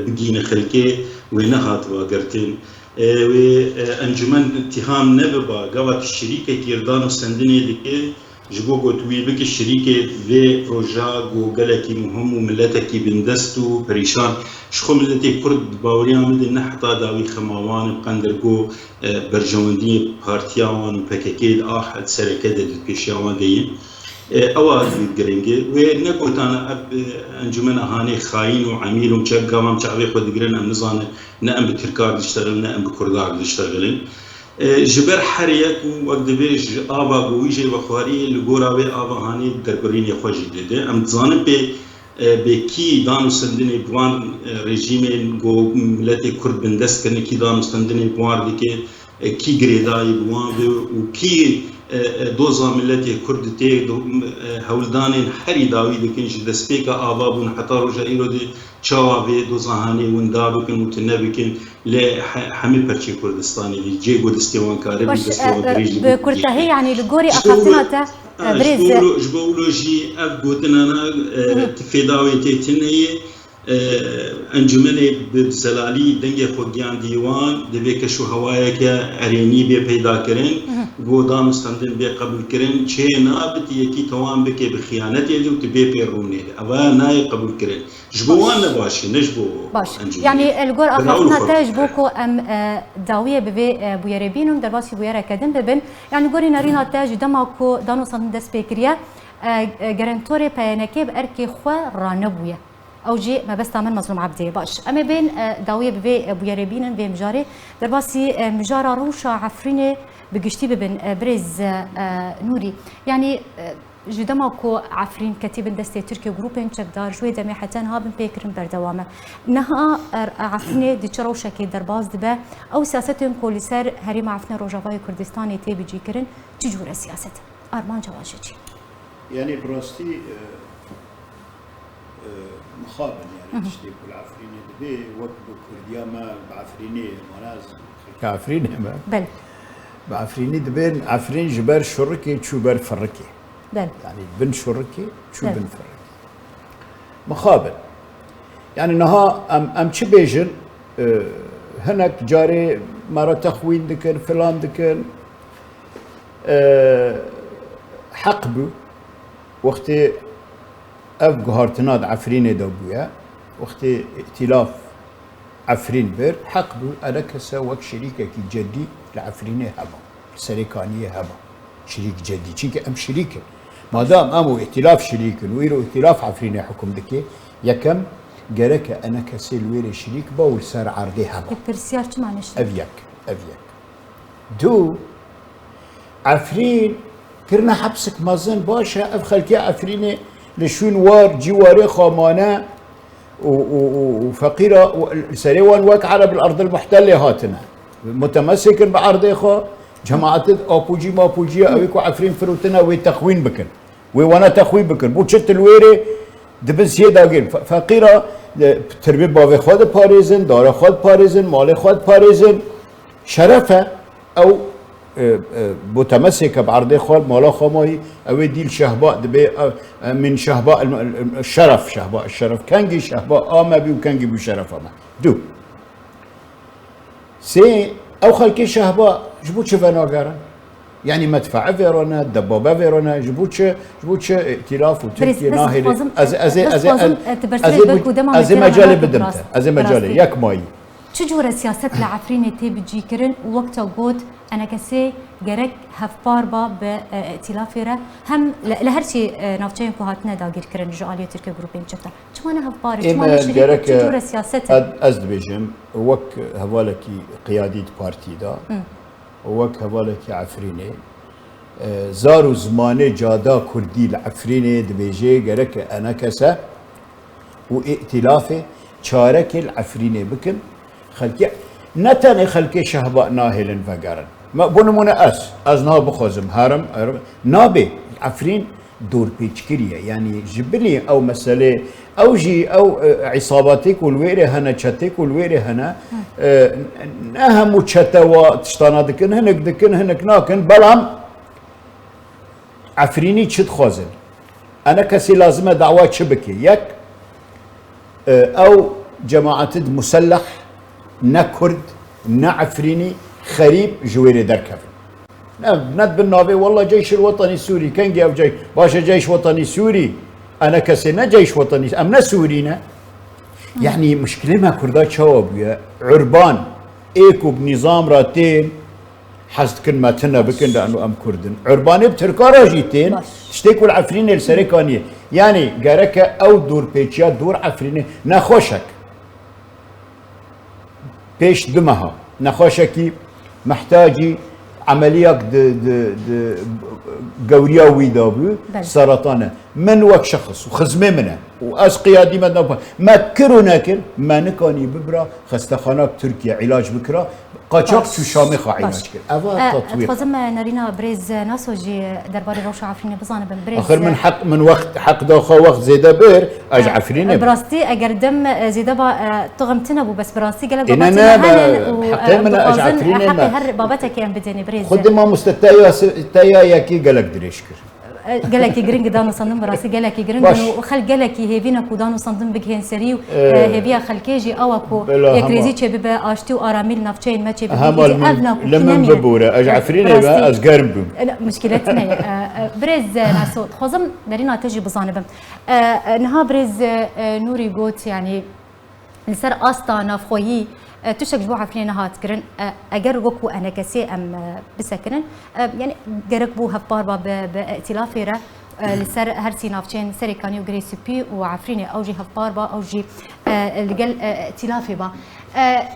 [SPEAKER 3] بقينا خلكي وينها تبع قرتين وانجمن اتهام نببا قوات الشريكة كيردان وسندني دكي جبو قوتوي بك الشريكة في بروجا قو قلكي مهم وملتكي بندستو بريشان شخو ملتي كرد باوريان مدن نحطا داوي خماوان بقندر قو برجواندي بارتياوان وبككيد آحد سركة دادت بيشيوان دي اواد گرنگه و نگوتانا انجمن اهاني خاين وعميل ومشقا ما مشعبي خود قرن ام نزانه نام بتركار دشتغل نام بكردار دشتغلن جبر حريك وقت بيج ابا قويجي بخاري لغوراوي ابا هاني دربرين يخوجي دده ام تزانه به کی دانو سندنی بوان رژیم گو ملت کرد بندست کنه کی دانو سندنی بوان دیگه کی گریدای بوان و کی دوزا ملت کرد تی هولدان هری داوی دکنش دسپیک آبابون حتی روزا ایرو دی چاوی دوزا هانی وندا بکن متنه بکن ل همه پرچه کردستانی دی جی گود استوان کاری
[SPEAKER 1] بستوان دریج بکردهی یعنی لگوری اخاطنا تا
[SPEAKER 3] بريز جبولوجي ابوتنا تفيداوي تيتني انجمنه بزلالی دنگ خوگیان دیوان دبی که شو هوایی که ارینی به پیدا کردن بو دانستندن به قبول کردن چه نابت یکی توان بکه بخیانت یلی و تبی پیرونه اوا نای قبول کردن جبوان نباشه نجبو
[SPEAKER 1] باش يعني الجور اخذنا تاج بوكو ام داويه ببي بويربينم درباسي بويره كدن ببن يعني جوري نارينا تاج دماكو دانو سندس بكريا جارنتوري بيانكيب اركي خو رانبويه او جي ما بس تعمل مظلوم عبدي باش اما بين داويه ببي بويربينن بين مجاري درباسي مجارة روشا عفريني بقشتي ببن بريز نوري يعني جدماكو عفرين كتيب دستي تركي جروبين تشكدار شوي دمي حتى هابن بيكرن بردوامه نها عفرين دي تشروشا كي درباز دبا او سياستهم كوليسر هريم عفن روجافاي كردستاني تي بيجي كرن تجور سياسه ارمان جواجي
[SPEAKER 2] يعني براستي مخابن يعني تشتي كل عفريني دبي وقت كرديا ما بعفريني مناز كعفريني ما
[SPEAKER 1] بل
[SPEAKER 2] بعفريني دبين عفرين جبر شركي تشوبر فركي
[SPEAKER 1] بل
[SPEAKER 2] يعني بن شركي شو بن فركي مخابن يعني نها ام تشي بيجن هناك جاري مرة تخوين دكن فلان دكن حقبو وقتي اف قهرتناد عفرين دوبويا وقتي ائتلاف عفرين بير حقبو انا كسا وك شريكة كي جدي العفريني هبا سريكانية هبا شريك جدي شيك ام شريكة ما دام امو ائتلاف شريك ويرو ائتلاف عفريني حكم دكي يكم جرك انا كسي الويري شريك باول سار عرضي هبا
[SPEAKER 1] الترسيار شو معنى
[SPEAKER 2] افيك دو عفرين كرنا حبسك مازن باشا اف خلكي عفريني لشون وار جواري خامانه وفقيره سريوان وك عرب الارض المحتله هاتنا متمسكن بعرض خا جماعه ابوجي ما بوجي اويكو عفرين فروتنا وتخوين بكن وانا تخوين بكن بوشت الويري دبن سيداغين فقيره تربيه باوي خود باريزن دار خود باريزن مال خود باريزن شرفه او متمسكه بعرض خال مالا خماي او ديل شهباء دبي من شهباء الشرف شهباء الشرف كانجي شهباء اما بي وكانجي بشرف اما دو سي او خلكي شهباء جبوتش فاناغارا يعني مدفع فيرونا دبابه فيرونا جبوتش ائتلاف وتركيا ناهل از مجال بدمته از مجال ياك ماي
[SPEAKER 1] چجور سیاست لعفرینی تی بجی کرن وقتا گود انا کسی گرک هفبار با به ائتلافی را هم لهرچی نافچه کو هاتنه داگیر کرن جوالی ترکیه گروپین چفتا چمانه هفبار چمانه شریک چجور سیاست
[SPEAKER 2] از دبیجم وک هوالکی قیادی پارتی دا وک هوالکی عفرینی زارو زمانه جادا کردی العفرینی دبیجه گرک انا کسا و ائتلافی چارک العفرینی بکن خلكي نتاني خلكي شهباء ناهل فقرن ما بونمونا از نا بخوزم هرم نابي عفرين دور بيتشكريا يعني جبلي او مسألة او جي او عصاباتك والويري هنا تشتك والويري هنا نهم تشتوا تشتانا دكن هنك دكن هنك ناكن بلام عفريني تشد خوزن انا كسي لازم دعوة شبكي يك او جماعة مسلح نا كرد نا عفريني خريب جويري دركفن ند بالنابي والله جيش الوطني السوري كان جاي جاي باشا جيش وطني سوري انا كسينا جيش وطني امنا سورينا يعني مشكله ما كردات شواب يا عربان ايكو بنظام راتين حسد كلمتنا بكن لانه ام كردن عرباني بتركا راجيتين تشتكوا العفريني السريكانيه يعني قارك او دور بيتشات دور عفريني ناخوشك بيش دمها نخوشكي محتاجي عمليات قوريا ويدابو سرطانه من وك شخص وخزمه منه واس قيادي ما كرو ناكر ما نكاني ببرا خستخانات تركيا علاج بكرا قاچاق تو شامي علاج كر اوا تطوير
[SPEAKER 1] تفضل نارينا بريز ناسوجي درباري روش عفريني بزانه بريز
[SPEAKER 2] اخر من حق من وقت حق داخل وقت زيدا بير اج عفريني
[SPEAKER 1] براستي اگر دم زيدا با طغمتنا بو بس براستي قال
[SPEAKER 2] باباتي حتى من اج عفريني
[SPEAKER 1] حق هر بابتك يم بدني بريز
[SPEAKER 2] خد ما مستتايا تايا ياكي قالك دريشكر
[SPEAKER 1] قالك جرين دانو صندم براسي قالك جرين وخل قالك هيفينا كودانو صندم بجهن سريو هيفيا خلكيجي أوكو يكريزي شباب أشتو أراميل نفتشين ما شباب
[SPEAKER 2] أبنا لما ببورة أجعفرين بقى أزقرب
[SPEAKER 1] لا مشكلتنا برز ناسو خزم درينا تجي بزانبم نها برز نوري قوت يعني لسر أستا نافخوي تشك جبوا عفرين نهات كرن أجر وكو أنا كسي أم بسكرن يعني جربوا هفباربا بائتلافيرة لسر هرسي نافشين سري كانيو جريسي بي وعفريني أوجي هفباربا أوجي لقل ائتلافي با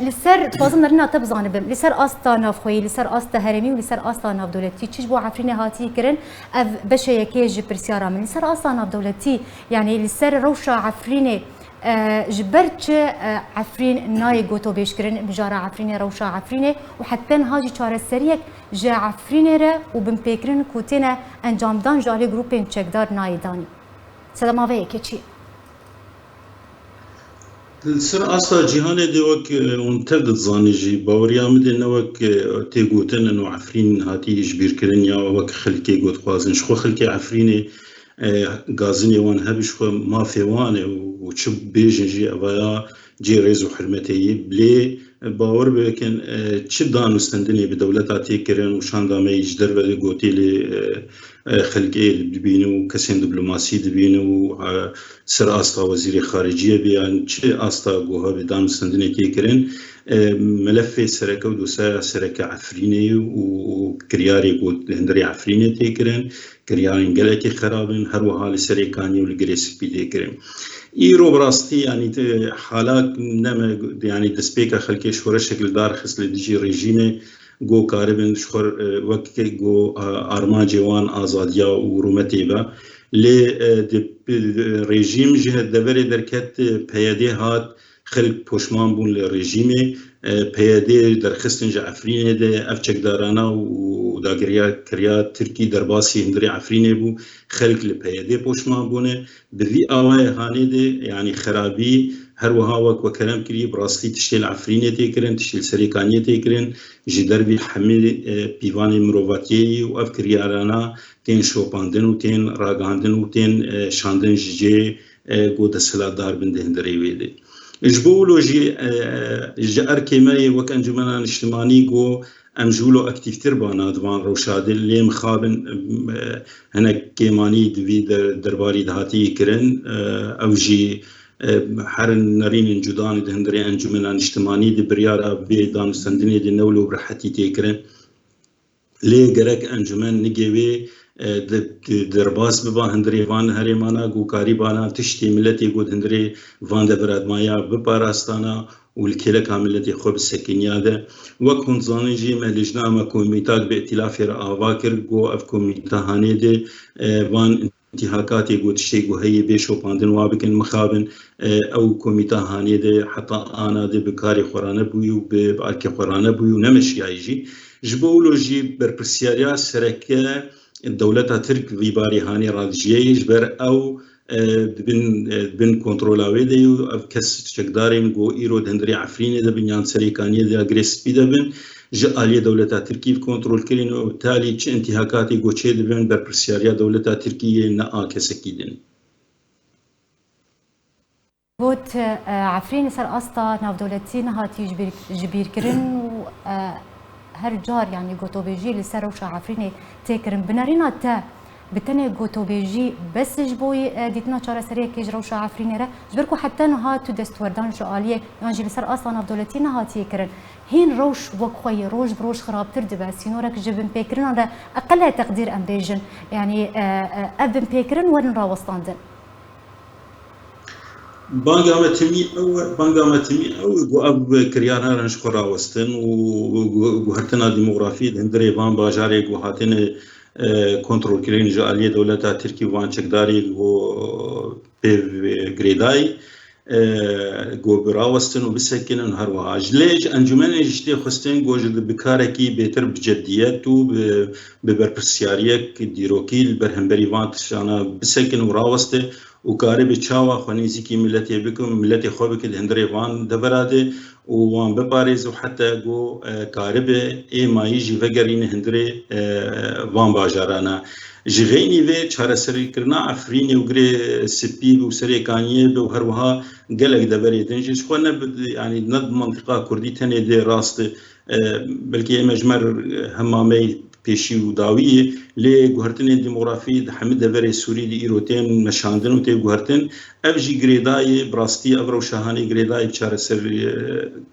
[SPEAKER 1] لسر فازم نرنا تبزان بم لسر أستا نافخوي لسر أستا هرمي ولسر أستا ناف دولتي تشجبوا عفريني هاتي كرن أف بشا يكيج برسيارة من لسر أستا ناف دولتي يعني لسر روشة عفريني جبرت عفرين ناي قوتو بيشكرن بجارة عفريني روشة عفريني وحتى هاجي شارع السريك جا عفريني را وبنبيكرن كوتينا انجام دان جالي جروبين تشكدار ناي داني سلام عليك كيتشي
[SPEAKER 3] السر اصلا جهان دوك ونتبد زانجي باوريا مدن وك تيغوتن انه عفرين هاتي جبير كرن يا وك خلكي قوت خوازن شخو خلكي عفريني غازني وان هبش خو ما فيوانه وشب بيجي ابايا جي ريزو حرمتي بلي باور بكن تشدان مستندني بدولتاتي كرن وشان دامي يجدر بلي قوتي لي خلقي دبينو كسين دبلوماسي دبينو سر استا وزير خارجيه بيان تشي استا قوها بدان مستندني كي كرن ملف سركه ودوسا سركه عفريني وكرياري قوت هندري عفريني تيكرن كريارين قلقي خرابن هر وحال سريكاني والجريس بيدي كرن ايرو براستي يعني حالات نما يعني دسبيكا خلكي شورا شكل دار خصل ديجي ريجيمي جو كاربن شخور وقت جو ارماجي وان ازاديا ورومتيبا لي ريجيم جهه دبر دركت بيادي هات خلق پشمان بون لرژیمه پیاده در خستنج عفرینه ده افچک دارانا و داگریا کریا ترکی در باسی هندری عفرینه بو خلق لپیاده پشمان بونه بذی آوای هانه ده یعنی خرابی هر وها وک و کلام کری براستی تشتیل عفرینه تیکرن تشتیل سریکانیه تیکرن جدر بی حمل پیوان مرواتیه و اف کریارانا تین شوپاندن و تین راگاندن و تین شاندن جی گود سلادار بنده هندری ویده جبولو جار كيماي وك انجمنا اجتماعي جو امجولو اكتيفتر بانا دوان روشاد اللي مخابن هنا كيماني دوي درباري دهاتي كرن او جي حرن نرين جدان دهندري انجمنا اجتماعي دي بريار بي دان سندني دي نولو برحتي تيكرن لي جرك انجمن نجيوي درباس ببا هندري وان هريمانا گوكاري بانا تشتي ملتي گود هندري وان دبراد مايا بباراستانا والكيلا كاملتي خوب السكينيا ده وكون زانجي ملجنا ما كوميتات بائتلاف اواكر جو اف كوميتا هاني ده وان انتهاكاتي گود شتي گو هي بيشو باندن وابكن مخابن او كوميتا هاني ده حتى انا ده بكاري خورانه بويو بالكي خورانه بويو نمشي يجي جبولوجي بربرسياريا سركه الدولة ترك بيباري هاني رادجيه جبر او بن كنترولاوي دي كس شقدارين جو ايرو دندري عفريني ده بنيان سريكانيه ده اجريس بي ده بن جاليه دولة تركي كنترول كرين وبالتالي تش انتهاكاتي جو تشي دبن بربرسياريا دولة تركيه نا كسكيدن
[SPEAKER 1] بوت عفريني سر استا ناف دولتي نهاتي جبير كرن هر جار يعني قوتو بيجي لسر وشا عفريني تيكرن بنارينا تا بتاني قوتو بيجي بس جبوي ديتنا شارع سريع كيج روشا عفريني را جبركو حتى نهاتو دستوردان شواليه يعني لسر اصلا بدولتي نهاتي كرن هين روش وكخوي روش بروش خراب تردبا سينورك جبن بيكرن على اقل تقدير ام بيجن يعني ابن بيكرن ورن راوستاندن
[SPEAKER 3] بانجا متمي او جو اب كريانا رنش خراوستن و هرتنا ديموغرافي هندري بان باجاري جو هاتن كنترول كرين جاليه دولتا تركي وان چكداري و بي غريداي جو براوستن و بسكنن هروا جليج انجمن اجتي خستن جو بكاركي بيتر بجديات و ببربسياريك ديروكي البرهمبري وان تشانا بسكن وراوسته وكارب تشاوا خنيزيكي ملتي بكم ملتي خوبك الهندري فان دبراده وان بباريز وحتى جو كارب اي ما يجي فقرين هندري فان باجارانا جغيني في چاره سری کرنا عفرینی وگری سپی و سری کانیه و هروها قلق دبری دنجش خونا يعني ند منطقه كردي تني دي راست بلكي مجمر همامي بيشي وداويه لي جوهرتن الديموغرافي حمد دبري سوري دي ايروتين مشاندن وتي جوهرتن افجي جريداي براستي ابرو شاهاني جريداي چاره سر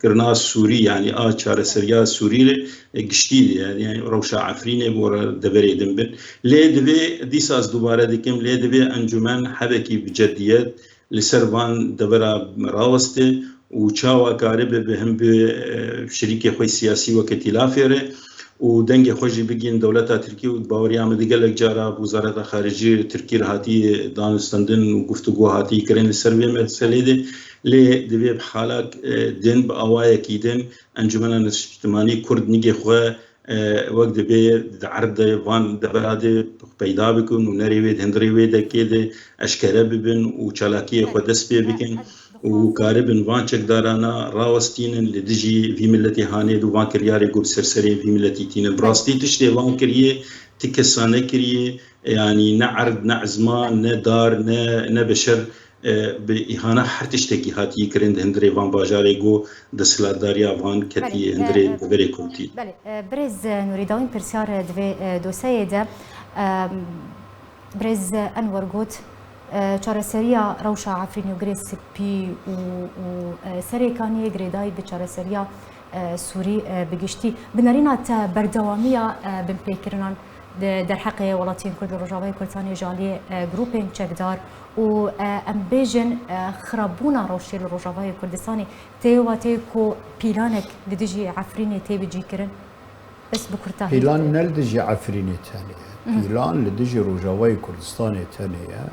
[SPEAKER 3] كرنا سوري يعني چاره سريا سوري قشتي يعني روشا عفريني بور دبري دنبن لي دبي ديساس دوباره ديكم لي دبي انجمن حبكي بجديات لسربان دبرا راوسته وچاوا كارب بهم بشريكي خوي سياسي وكتلافيره ودنگ خوشی بگین دولت ترکیه و باوری آمده گلک جارا وزارت خارجه ترکیه هاتی دانستندن و گفتگو هاتی کرن لسروی مسئله ده لی دوی بحالک دن با آوای کیدن انجمن اجتماعی کرد نگه خواه وقت دبی عرض وان دبراده پیدا بکن و نریوید هندریوید که ده اشکره ببین و چالاکی خود دست بکن وكاربن وانشك دارانا راوستين لدجي في ملتي هاني دو وان كرياري قب سرسري في ملتي تين براستي تشتي وان كريه تكسانه كريه يعني نعرض نعزمان ندار نبشر بإهانة حرتشتكي هاتي كرند هندري وان باجاري جو دسلات داريا وان كتي هندري ببري كنتي
[SPEAKER 1] بريز نريدوين برسيار دوسية ده بريز أنور قوت چارەسەریە ڕەوشە عەفرینی و گرێ سپی و سەرێکانی گرێدای بە چارەسەریە سووری بگشتی بنەرینە بەردەوامیە بنپێکردنان دەرحەقێ وڵاتیان کورد لە ڕۆژاوای کوردستانی ژاڵی گروپێن چەکدار و ئەم بێژن خراپبوونا ڕەوشێ لە ڕۆژاوای کوردستانی تێوە تێکۆ پیلانێک لە دژی عەفرینێ تێبجیکردن بەس بکورتا
[SPEAKER 2] پیلان نە لە دژی عەفرینێ تەنەیە پیلان لە دژی ڕۆژاوای کوردستانی تەنەیە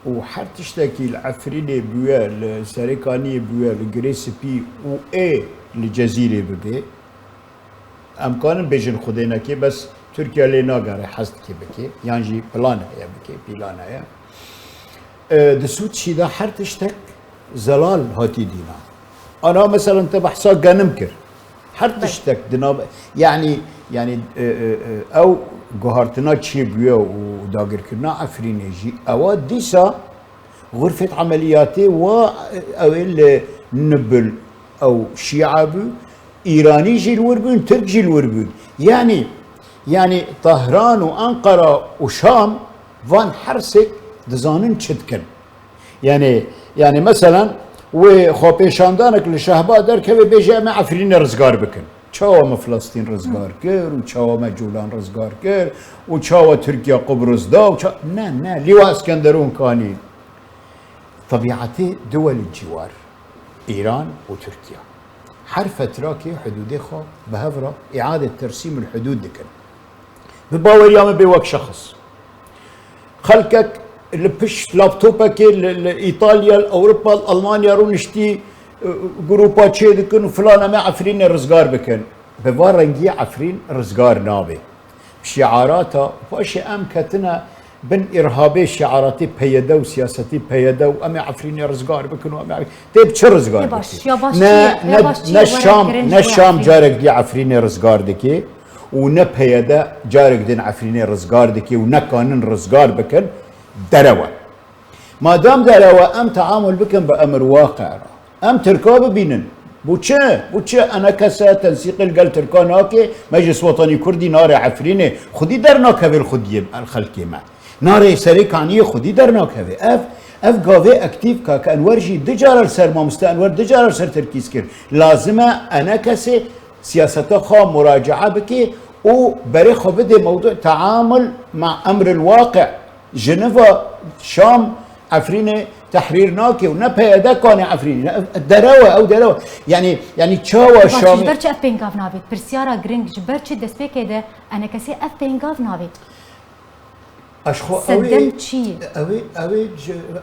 [SPEAKER 2] و هر تشتكي العفريني بويا السريكاني بويا الجريسبي و اي الجزيرة ببي امكان بيجن خدينا كي بس تركيا لينا غاري حست كي بكي يعني بلانا يا بكي بلانا يا دسوت شي ده هر تشتك زلال هاتي دينا انا مثلا تبحثا غنمكر هر تشتك دنا يعني او جوهرتنا تشي بيا وداقر كنا عفريني جي او ديسا غرفة عملياتي و او النبل او شيعة ايراني جي الوربون ترك جي الوربون يعني طهران وانقرة وشام فان حرسك دزانن تشدكن يعني مثلا وخوبيشاندانك لشهباء دركبي بيجي مع عفرين رزقار بكن چاوا فلسطين رزقار كر وچاوا جولان رزقار كر وچاوا تركيا قبرص دا نه لواء اسكندرون كاني طبيعتي دول الجوار ايران وتركيا هر فتره كي حدود خو بهفره اعاده ترسيم الحدود دكن بباور يوم بوك شخص خلكك اللي بش لابتوبك ايطاليا اوروبا المانيا رونشتي جروبا تشي دكن فلان ما عفرين رزقار بكن بفارنجي عفرين رزقار نابي شعاراتها فاشي ام كتنا بن ارهابي شعاراتي بيدا وسياستي بيدا وام عفرين رزقار بكن وام تيب تش رزقار نشام جارك دي عفرين رزقار دكي ونا بيدا جارك دين عفرين رزقار دكي ونا كانن رزقار بكن دروا ما دام دروا ام تعامل بكن بامر واقع ام تركاب بينن بوچه انا كسا تنسيق القل تركاناكي مجلس وطني كردي نار عفرينه خدي درناك بالخديه الخلقي ما نار سريكانيه خدي درناك اف قاوي اكتيف كاك انور جي دجار سر ما مستانور دجار سر تركيز كر لازمه انا كسي سياسته خا مراجعه بكي و بري خو بده موضوع تعامل مع امر الواقع جنيفا شام عفرينه تحرير ناكي ونبه كان عفريني دروه او دروه يعني تشاوا شام
[SPEAKER 1] جبرتش اف بينغاف نابيت برسيارا جرينج جبرتش دسبي كده انا كسي اف بينغاف نابيت
[SPEAKER 2] اشخو اوي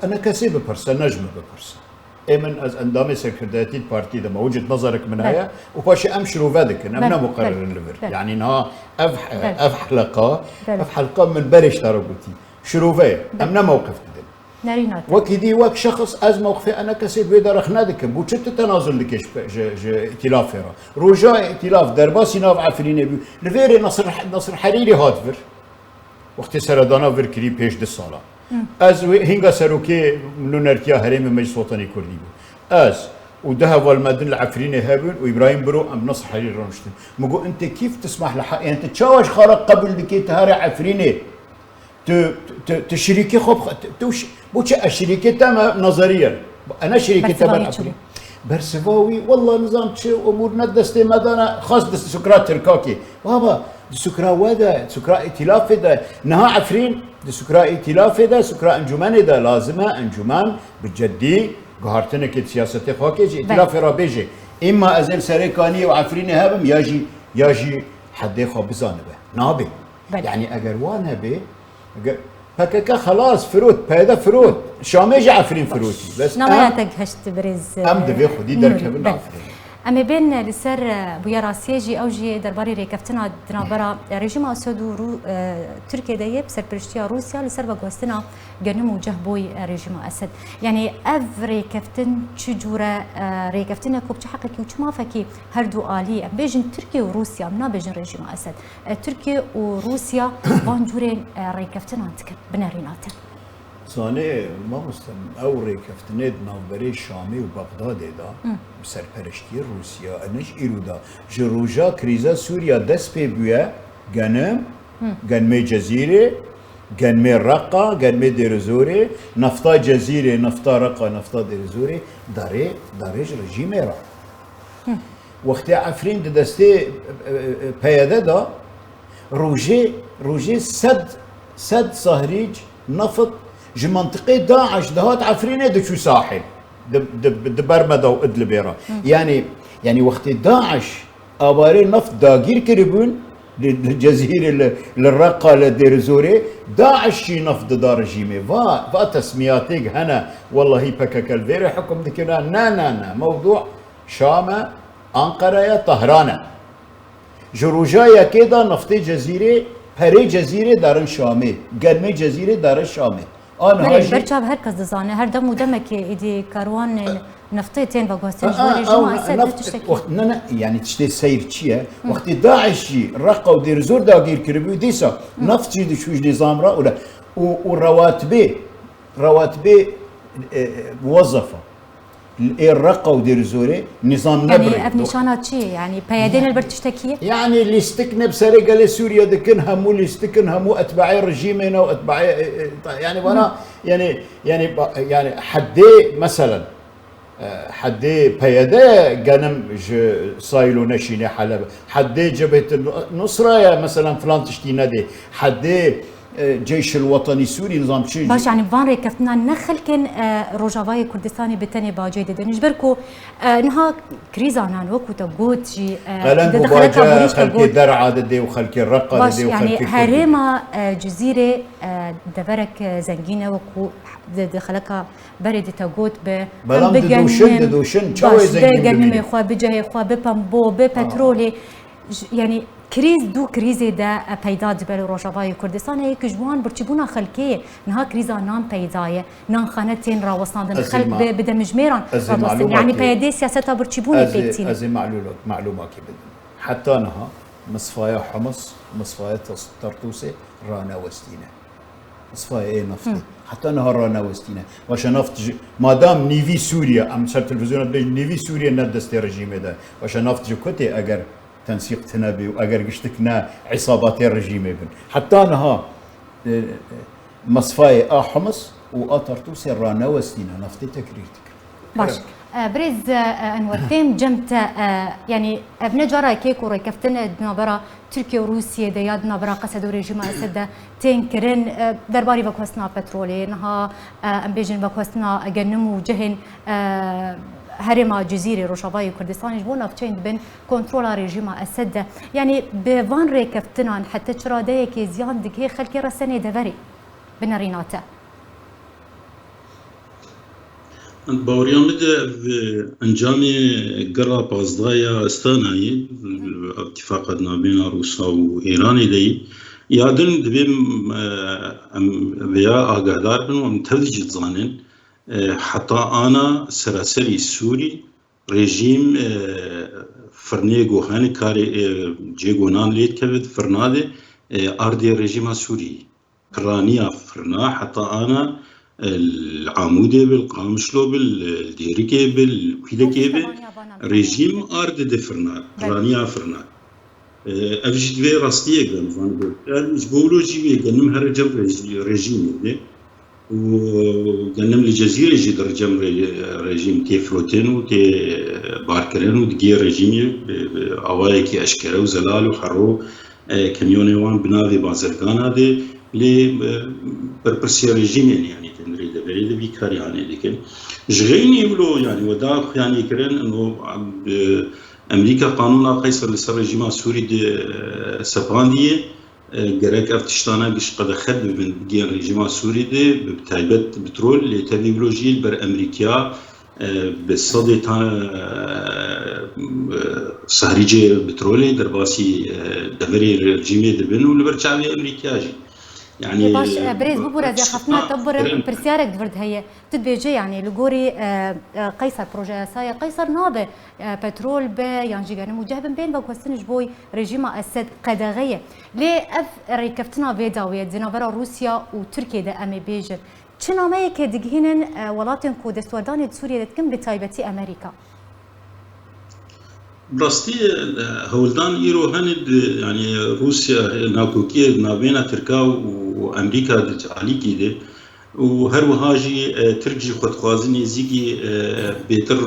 [SPEAKER 2] انا كسي ببرسن نجم ببرسن من از اندامي سكرتيريات بارتي ده وجهه نظرك من هيا وباشي امشرو فادك امنا مقرر الليفر يعني انها اف حلقه من برش تربوتي شروفيه امنا موقف كده
[SPEAKER 1] نارينات
[SPEAKER 2] وكذي وك شخص از موقفي انا كسي بيدا رخنا دكم بو شت تنازل لكش ائتلاف را رجاء ائتلاف درباسي ناف عفريني بي لفيري نصر حريري هاتفر وقت سردانا فر كري بيش دي سالا از هنگا سروكي منونركيا هرم مجلس وطني كردي بو از وده والمدن العفريني هابن وابراهيم برو ام نصر حريري رمشتن مقو انت كيف تسمح لحق يعني انت تشاوش خارق قبل دكي تهاري عفريني تشريكي خب بوش الشركه تما نظريا انا شركه تبع برسفاوي والله نظام شو امورنا دستي مدانا خاص دست سكرات تركاكي بابا سكرا ودا سكرا ائتلاف ده نها عفرين سكرا ائتلاف ده سكرا انجمان ده لازمه انجمان بجدي قهرتنا كده سياسه خاكي ائتلاف رابيجي اما ازل سريكاني وعفرين هابم ياجي حد خو بزانبه نابي يعني اگر وانا به هكاكا خلاص فروت بهذا فروت شامي عفرين فروتي بس
[SPEAKER 1] نماياتك هشت بريز
[SPEAKER 2] ام دبي خدي دركب عفرين
[SPEAKER 1] اما بين لسر بويا راسيجي او جي درباري ريكفتنا دنابرا ريجيم اسد و تركيا دايب سر برشتيا روسيا لسر بغوستنا جنمو جهبوي ريجيم اسد يعني اف ريكفتن تشجوره ريكفتنا كوب حقيقي وما فكي هردو الي بيجن تركيا وروسيا منا بيجن ريجيم اسد تركيا وروسيا بانجورين ريكفتنا تكن بنارينات
[SPEAKER 2] صانع ما مستم او ريكفتنيد نوبري شامي وبغداد دا سرپرشتي روسيا انش ايرودا جروجا كريزا سوريا دس بي بويا غنم غنمي جزيره غنمي رقه غنمي ديرزوري نفطا جزيره نفطا رقه نفطا ديرزوري دارج رجيم را وقت عفرين دستي بياده دا روجي سد صهريج نفط جي منطقة داعش دهات عفرينة دشو ساحل دبرمدا وادلب يعني وقت داعش اباري نفط داغير كربون للجزيرة للرقة لديرزوري داعش شي نفط دار جيمي فا تسمياتيك هنا والله هي بكك الفيري حكم دكنا نا موضوع شام انقرة طهران جروجايا كده نفطي جزيرة هري جزيرة دارن شامي قرمي جزيرة دارن شامي
[SPEAKER 1] انا برچاب هر کس دزانه هر دم و دمك ایدی کاروان نفطتين بغوستن جواري جماعه اسد تشتكي
[SPEAKER 2] وقت يعني تشتي سير تشيه وقت داعشي رقه ودير زور داغير كربي ديسا نفط جدي شوج نظام را ولا رواتبي موظفه الرقه ودير زوري نظام نبري
[SPEAKER 1] يعني ابنشانات شي يعني بيادين البر تشتكي
[SPEAKER 2] يعني اللي استكنا بسرقه لسوريا دكن همو اللي استكن همو اتباعي رجيمنا واتباعي يعني وانا يعني حدي مثلا حدي بياده غنم صايلو نشيني حلب حدي جبهه النصره مثلا فلان تشتي نادي حدي جيش الوطني السوري نظام شيء
[SPEAKER 1] باش يعني فان ريكفتنا نخل كان روجافاي كردستاني بتاني باجي دي نجبركو نها كريزانان وكو تقوت جي
[SPEAKER 2] قلنكو باجا خلكي درعا دي وخلكي الرقة
[SPEAKER 1] دي وخلكي يعني هريما جزيرة دبرك زنجينة وكو دخلك برد تقوت
[SPEAKER 2] بلام دوشن شوي
[SPEAKER 1] زنجينة خوا بجاه خوا ببامبو ببترولي يعني كريز دو كريزي دا پیدا دبل روجاوای کردستان یک جوان برچبونا خلکیه نها کریزا نام پیدایه نام خانتين راوساندن خلق بدا مجميران يعني پیدا سیاست برچبونی بیتین
[SPEAKER 2] از معلومه کی بدن حتى نها مصفايا حمص مصفايا طرطوسي رانا وستينا مصفايا ايه نفط حتى نها رانا وستينا واش نفط ما دام نيفي سوريا ام سر تلفزيونات بيج نيفي سوريا ندست رجيم ده واش نفط جكوتي اگر تنسيق تنبي واجر قشتكنا عصابات الرجيم ابن حتى نها مصفاي حمص واطرتو سرانا وستينا نفتي تكريرتك
[SPEAKER 1] باش بريز انور تيم جمت يعني ابن جرا كيكو ركفتنا نبرا تركيا وروسيا دياد نبرا قصد ريجيم اسد تنكرن درباري بكوسنا بترولي نها ام بيجن بكوسنا جنمو جهن هرما جزيرة روجاوای کردستان جبونا فتشين بين كنترول ريجيم اسد يعني بفان ريكفتنا حتى شرادية كي زيان دكي خلكي رسني دفري بناريناتا
[SPEAKER 3] باوريان بده انجامي قرا بازدايا استاناي اتفاق بين روسيا وايران دي يادن دبیم ویا آگاهدار بن و متوجه زانن حتی آنا سراسری سوری رژیم فرنه گوهان کاری جگونان لید کبد فرناده آردی رژیم سوری رانیا فرنا حتی آنا العمودي بالقامشلو بالديريكي بالكيدكي رژیم آرد دفرنا رانیا فرنا افجد في راستيه كان فان الجبولوجي كانم هرجم رژیم ده وكانم الجزيره جي درجم رژیم تي فلوتين و تي باركرين و دقي رژیم اوايكي اشكره وزلال وحرو كميوني وان بناوي بازرگان هذه لي بربرسي رژیم يعني تندري ده بريده بيكار يعني لكن جغيني يقولوا يعني ودا يعني كرن انه امريكا قانون قيصر لسر رژیم سوری د سپاندیه گرک افتشتانا گش قد خد من گین رژیم سوری ده بتایبت بترول لتبیولوژی بر امریکا بصدی تا سهریجه بترولی در باسی دمری رژیم دبن و لبرچاوی امریکا جی
[SPEAKER 1] يعني باش بريز ببرز يا خفنا تبر برسيارك دفرد هي تدبيجي يعني لغوري قيصر بروجي سايا قيصر نابه بترول ب يعني جيغاني مجهبن بين بوكوستنج بوي ريجيم اسد قدغيه لي اف ريكفتنا فيداويه دينافرا روسيا وتركيا ده امي بيجر تشنا ما يكدغينن ولاتن كو دستوردان سوريا دكم بتايبتي امريكا
[SPEAKER 3] براستي هولدان ايرو هند يعني روسيا ناكوكيه نابينا تركا وامريكا علي كده وهر وهاجي تركي خد خوازني زيكي بيتر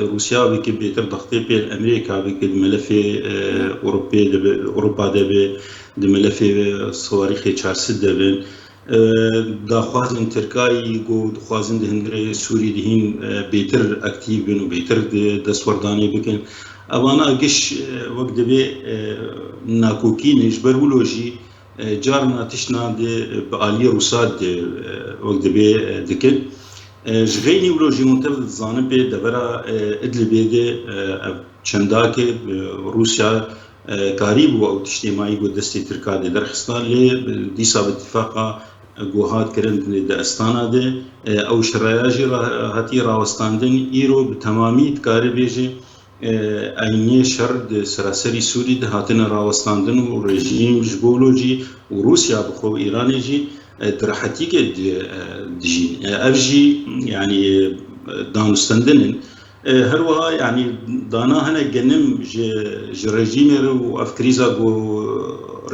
[SPEAKER 3] روسيا بك بيتر ضغطي بين امريكا بك ملف اوروبا ده ملف صواريخ 400 دبن داخوازن تركاي جو داخوازن هندري سوري دهين بيتر اكتيف بن وبيتر دستورداني بكن اوانا قش وقت بي ناكوكين جبرولوجي جارنا تشنا دي بآلية روساد وقت بي دكن جغيني ولوجي منتبه زانب بي دبرا ادلبي دي چنداكي روسيا قريب و اجتماعي و دستي تركا دي درخستان لي ديسا باتفاقا گوهات کرن داستانا دي او شراياجي هاتي راوستاندن ايرو بتمامي تكاري بيجي aynı şart سراسری سوری ده هاتن راوستاندن و رژیم جبولوجی و روسیا بخو ایرانیجی درحتی که دجین افجی يعني دانستندن هر وها يعني دانا هنا جنم ج رژیمر و افکریزا گو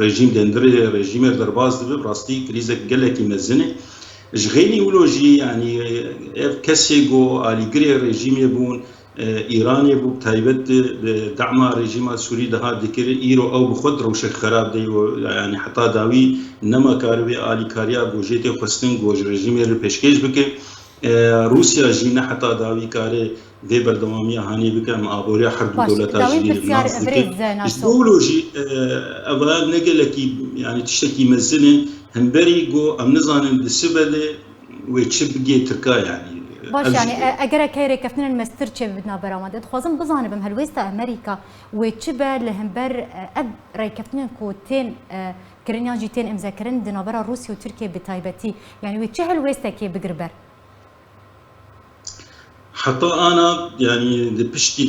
[SPEAKER 3] رژیم دندره رژیمر درباز ده براستي کریزا گلکی مزنه جغيني ولوجي يعني كسي جو اليغري رژیم بون ایرانی بو تایبت دعم رژیم سوری ده ذکر ایرو او بخود روش خراب دی يعني حتی داوی نما کاروی آلی کاریا بوجیت خستن گوج رژیم رو پیشکش بکه روسیا جینا حتی داوی کاره دی بردوامی هانی بکه معابوری حرب دولت جدید جبولوجی اول نگله کی يعني تشتكي مزنه همبري جو ام نزانن دسبله ويتشبجي تركا يعني
[SPEAKER 1] باش يعني اگر كيري كفنن المسترچه بدنا برامد خوازم بزانه بم هلويستا امريكا وتشبه لهمبر اب راي كفنن كوتين كرينياجي تين امذكرن دنابرا روسيا وتركيا بتايبتي يعني وتشهل هلويستا كي بقربر
[SPEAKER 3] حتى انا يعني بشتي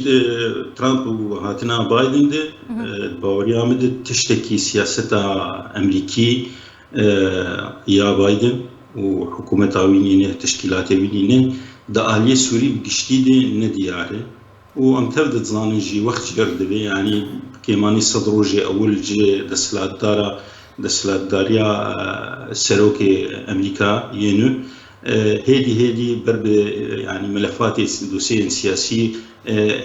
[SPEAKER 3] ترامب وهاتنا بايدن ده باوريا مد تشتكي سياسه امريكي يا بايدن وحكومة وينينه تشكيلات وينينه دا آلية سوري بقشتي دي ندياره وام تبدأ تزانجي وقت جردبي يعني كيماني صدروجي أول جي دسلات داريا سروكي أمريكا ينو هيدي برب يعني ملفات دوسين سياسي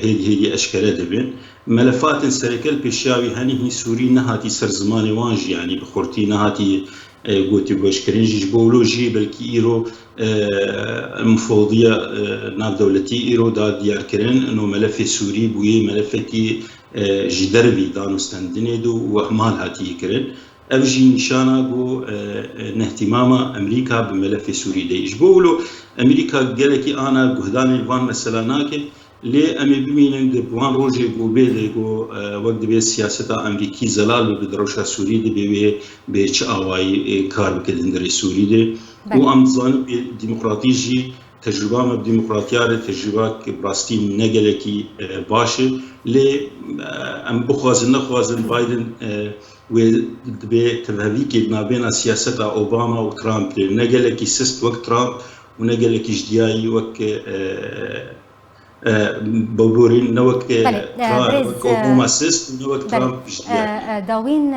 [SPEAKER 3] هيدي أشكال دبن ملفات سركل بيشاوي هني سوري نهاتي سرزماني وانجي يعني بخورتي نهاتي قوتي بوشكرين جبولوجي بلكي إيرو المفوضية ناف دولتي إيرو دا ديار كرين إنه ملف سوري بوي ملفتي جدربي دانستندني دو وأحمال هاتي كرين أفجي نشانا بو اهتمام أمريكا بملف سوري دي جبولو أمريكا قالكي أنا قهدان الوان مثلا ناكي لي امي بمينن بوان روجي بو بيديغو وقت بي سياسه امريكي زلال بدروشا سوري دي بي بيتش اواي كار بكدندري سوري دي وام زان ديمقراطيجي تجربه ما ديمقراطيه تجربه براستي نگلكي باشه لي ام بخوازن نخوازن بايدن و دبي تفهمي كي ما بين سياسه اوباما وترامب نگلكي سيست وقت ترامب ونگلكي جدياي وقت بورين نوك اوباما سيست نوك ترامب
[SPEAKER 1] داوين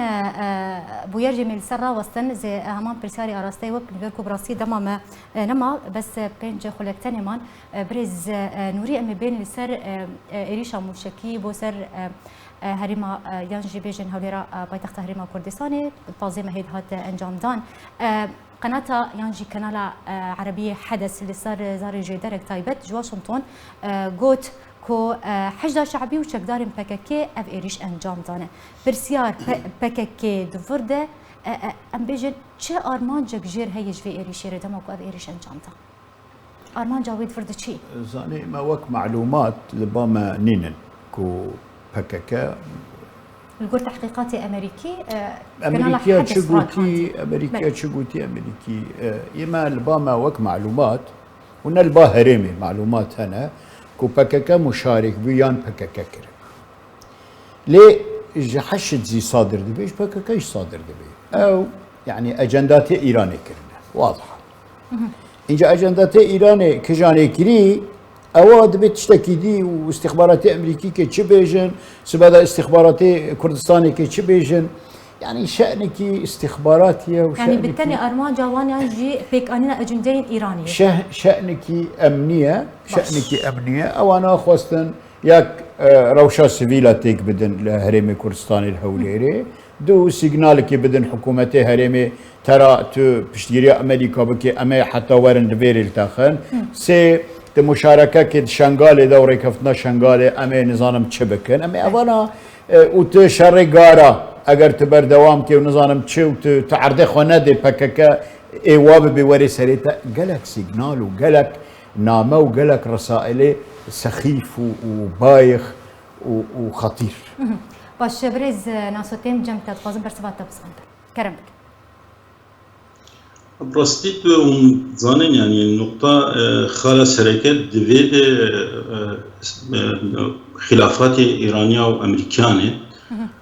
[SPEAKER 1] بوير جميل سرا وستن زي همان برساري اراستي وب نقولكو براسي دما ما نما بس بينج خلقتني مان بريز نوري ام بين لسر اريشا موشكي بو سر هريما يانجي بيجن هوليرا بايتخت هريما كردستاني تنظيم هيد هات انجام دان قناة يانجي كنالا عربية حدث اللي صار زاري جيدارك تايبت جواشنطن قوت كو حشدة شعبي وشكدارين بككي اف ايريش انجام دانه برسيار بككي دفرده ام بيجن چه ارمان جك جير هيج في ايريش يردما كو اف ايريش انجام دان ارمان جاويد فرده چي
[SPEAKER 2] زاني ما وك معلومات لباما نينن كو بككا
[SPEAKER 1] الجور تحقيقاتي
[SPEAKER 2] امريكيه تشغوتي امريكي يما الباما وك معلومات ونلبا هرمي معلومات هنا كو بككا مشارك بيان بككا كر ليه حشد زي صادر دبيش بككا ايش صادر دبي او يعني اجندات ايراني كرنا واضحه انجا اجندات ايراني كجاني كري اواد بتشتكي دي واستخبارات امريكي كي بيجن سبدا استخبارات كردستاني كي بيجن يعني شأنك استخباراتيه وشأنك
[SPEAKER 1] يعني بالتالي ارمان جوان يجي فيك اننا اجندين ايرانيه
[SPEAKER 2] شأنك امنيه او انا خوستن ياك روشا سيفيلاتيك بدن لهرمي كردستاني الهوليري دو سيجنالك بدن حكومتي هرمي ترى تو بشتيري امريكا بكي اما حتى ورن دفيري التاخن سي مشاركه كد شنغالي دوري كفتنا شنغالي امي نظام تشبكن امي اولا وت شرقاره اگر تبر دوام كي ونظام تشو تعرض خونه دي بككا ايواب بوري سريتا قالك سيجنال وقالك نامه وقالك رسائل سخيف وبايخ وخطير
[SPEAKER 1] باش بريز ناسوتيم جمتا تفازم برسبات تبسخن كرمك
[SPEAKER 3] براستيت زانين يعني النقطة خالص حركة دفيد خلافات إيرانية وأمريكانية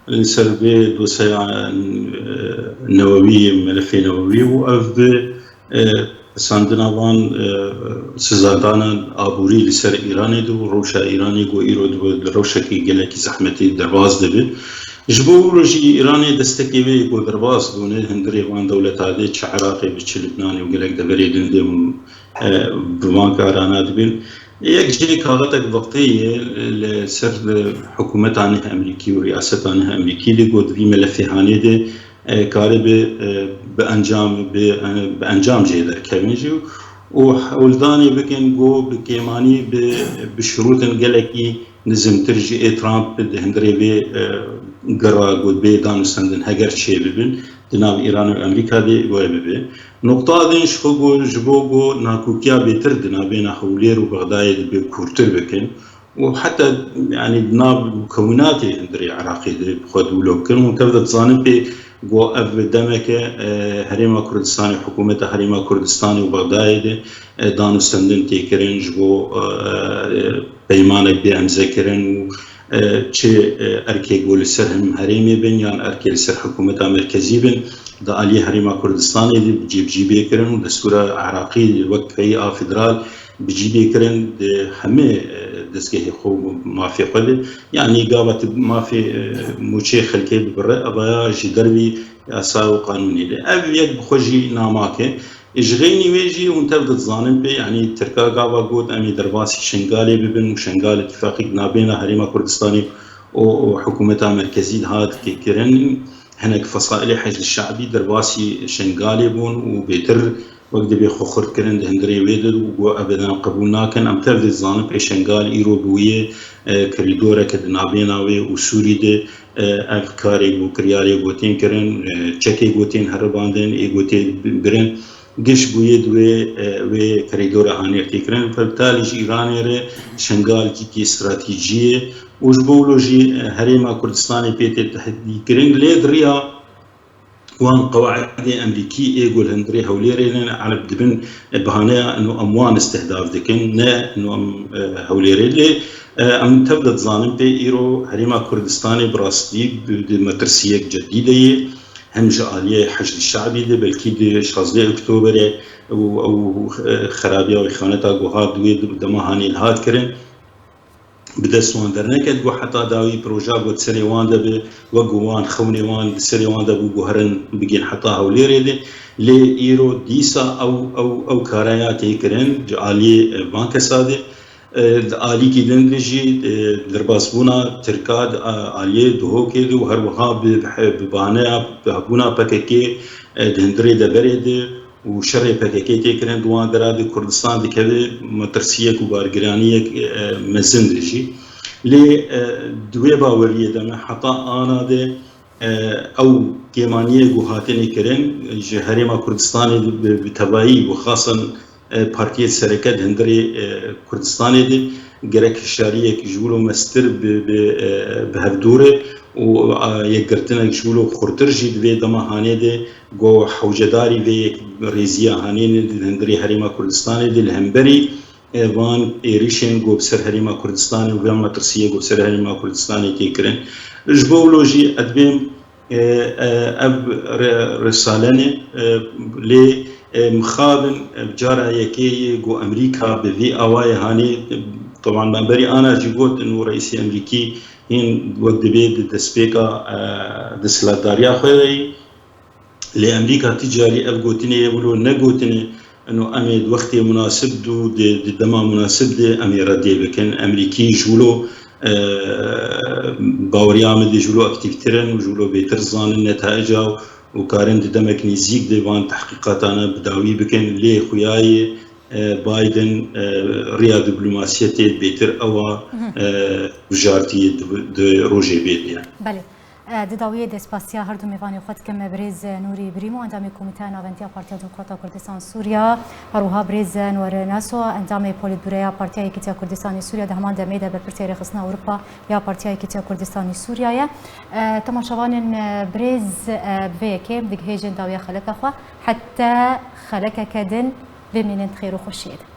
[SPEAKER 3] اللي سربي دوسيا نووية ملف نووي وأف ساندنا وان سزادانا آبوري لسر إيراني دو روشا إيراني جو إيرو دو روشا كي جلكي زحمتي درواز دبي جبو روجي إيراني دستكي بي جو درواز دونه هندري وان دولة هذه چه عراقي بچه لبناني وقلق دبري دندم بوان كارانا دبين یک جي كاغتك وقتية لسر حكومتانه أمريكي ورئاستانه أمريكي دي جو دبي ملفي هاني دي كاري بأنجام جيدر كابنجي وولداني بكن جو بكيماني بشروط قلقي نزم ترجي ترامب هندري بي قرا قد بي دانستندن هجر شي ببن دناب ايران وامريكا دي بوي ببي نقطه دين شخو جبوغو ناكوكيا بيتر دنابين حولير وبغداد بكورتر بكن وحتى يعني دناب مكوناتي هندري عراقي دي خد ولو كلمه تبدا تصانب بي جو اف دمك هريما كردستاني حكومه هريما كردستاني وبغداد دانستندن تيكرن جو بيمانك بي امزكرن چه ارکی گول سر هم هریمی بن یا ارکی سر حکومت مرکزی بن دا علی هریما کردستانی دی بجیبی کرن و دستور عراقی وقت هی فدرال بجیبی کرن همه دستگاه خوب مافی قبل يعني قامت مافي موشي خلكي ببرة أبايا جدربي أساو قانوني له أبيك بخوجي ناماكه إجغيني ويجي ونتبدأ تظانن بي يعني تركا قابا قود أمي درباسي شنغالي ببن وشنغال اتفاقي نابينا هريما كردستاني وحكومتها مركزي هاد كيكرن هناك فصائل حج الشعبي درباسي شنغالي بون وبيتر وقت بي خوخر كرن هندري ويدر وابدا قبولنا كان ام تبدأ تظانن بي شنغال ايروبويه كريدورا كدنابينا وسوري دي افكاري وكرياري غوتين كرن تشيكي غوتين هرباندن اي غوتين برن قش بويد و كريدور هاني تكرن فبالتالي إيران ره شنغال كي استراتيجية وجبولوجي هريما كردستاني بيت التحدي كرين ليدريا وان قواعد امريكي يقول هندري هوليرين على بدبن بهانه انه اموان استهداف دكن نا انه هوليرين لي ام تبدا ظانم بي ايرو هريما كردستاني براستي بمترسيه جديده هم جاليه حشد الشعبي ده بلكي دي 16 اكتوبر او خرابيه وخانتها جوهاد دويد دمهاني الهاد كرن بدا سوان درنكت وحتى داوي بروجا قد سريوان ده وقوان خونيوان سريوان ده بوهرن بجين حتى هوليري ده لي ايرو ديسا او كارايات يكرن جالي بانك ساده آلی کی دنگجی درباس بونا ترکاد آلیه دوه که دو هر وها ببانه بهبونا پککی دهندری دبرده و شر پککی تکرن دوان دراد کردستان دکه مترسیه کوبارگرانیه مزندجی لی دوی باوریه دم حتی آنا ده او کمانیه گوهاتنی کرن جهرما کردستانی بتبایی و خاصا پارتیه سرکت هندری کردستانی دی گرک شاریه که جولو مستر به هفدوره و یک گرتنه جولو خورتر جید و دماهانه دی گو حوجداری و یک ریزیه هانه دی هندری هریما کردستانی دی لهمبری وان ایریشن گو بسر هریما کردستانی و وان مترسیه گو بسر هریما کردستانی که کرن جبولوژی ادبیم اب رسالنه لی مخابن بجارة يكي جو أمريكا بذي أواي هاني طبعا منبري أنا جيبوت إنه رئيسي أمريكي هين وقت بيد دسبيكا دسلاتاريا خوي لأمريكا تجاري أبغوتني يقولوا نجوتني إنه أمد وقت مناسب دو دما مناسب ده أمي ردي بكن أمريكي جولو باوريا مدي جولو أكتيفترن وجولو بيترزان النتائج وكارن دمك نزيك ديوان تحقيقاتنا بداوي بكن لي خوياي بايدن ريا دبلوماسيتي بيتر او وزارتي روجي بيت يعني
[SPEAKER 1] بله دداوی دسپاسیا هر دو میوانی خود که مبرز نوری بریمو اندام کمیته ناونتی پارتیا دموکرات کردستان سوریا هروها برز نور ناسو اندام پولیتبوریا پارتیا یکیتیا کردستان سوریا ده همان دمیده بر پرتیر خصنا اروپا یا پارتیا یکیتیا کردستان سوریا یا تماشاوان برز به کم دیگه هیجن داوی خلق خو حتی خلق کدن بمینن خیر و خوشید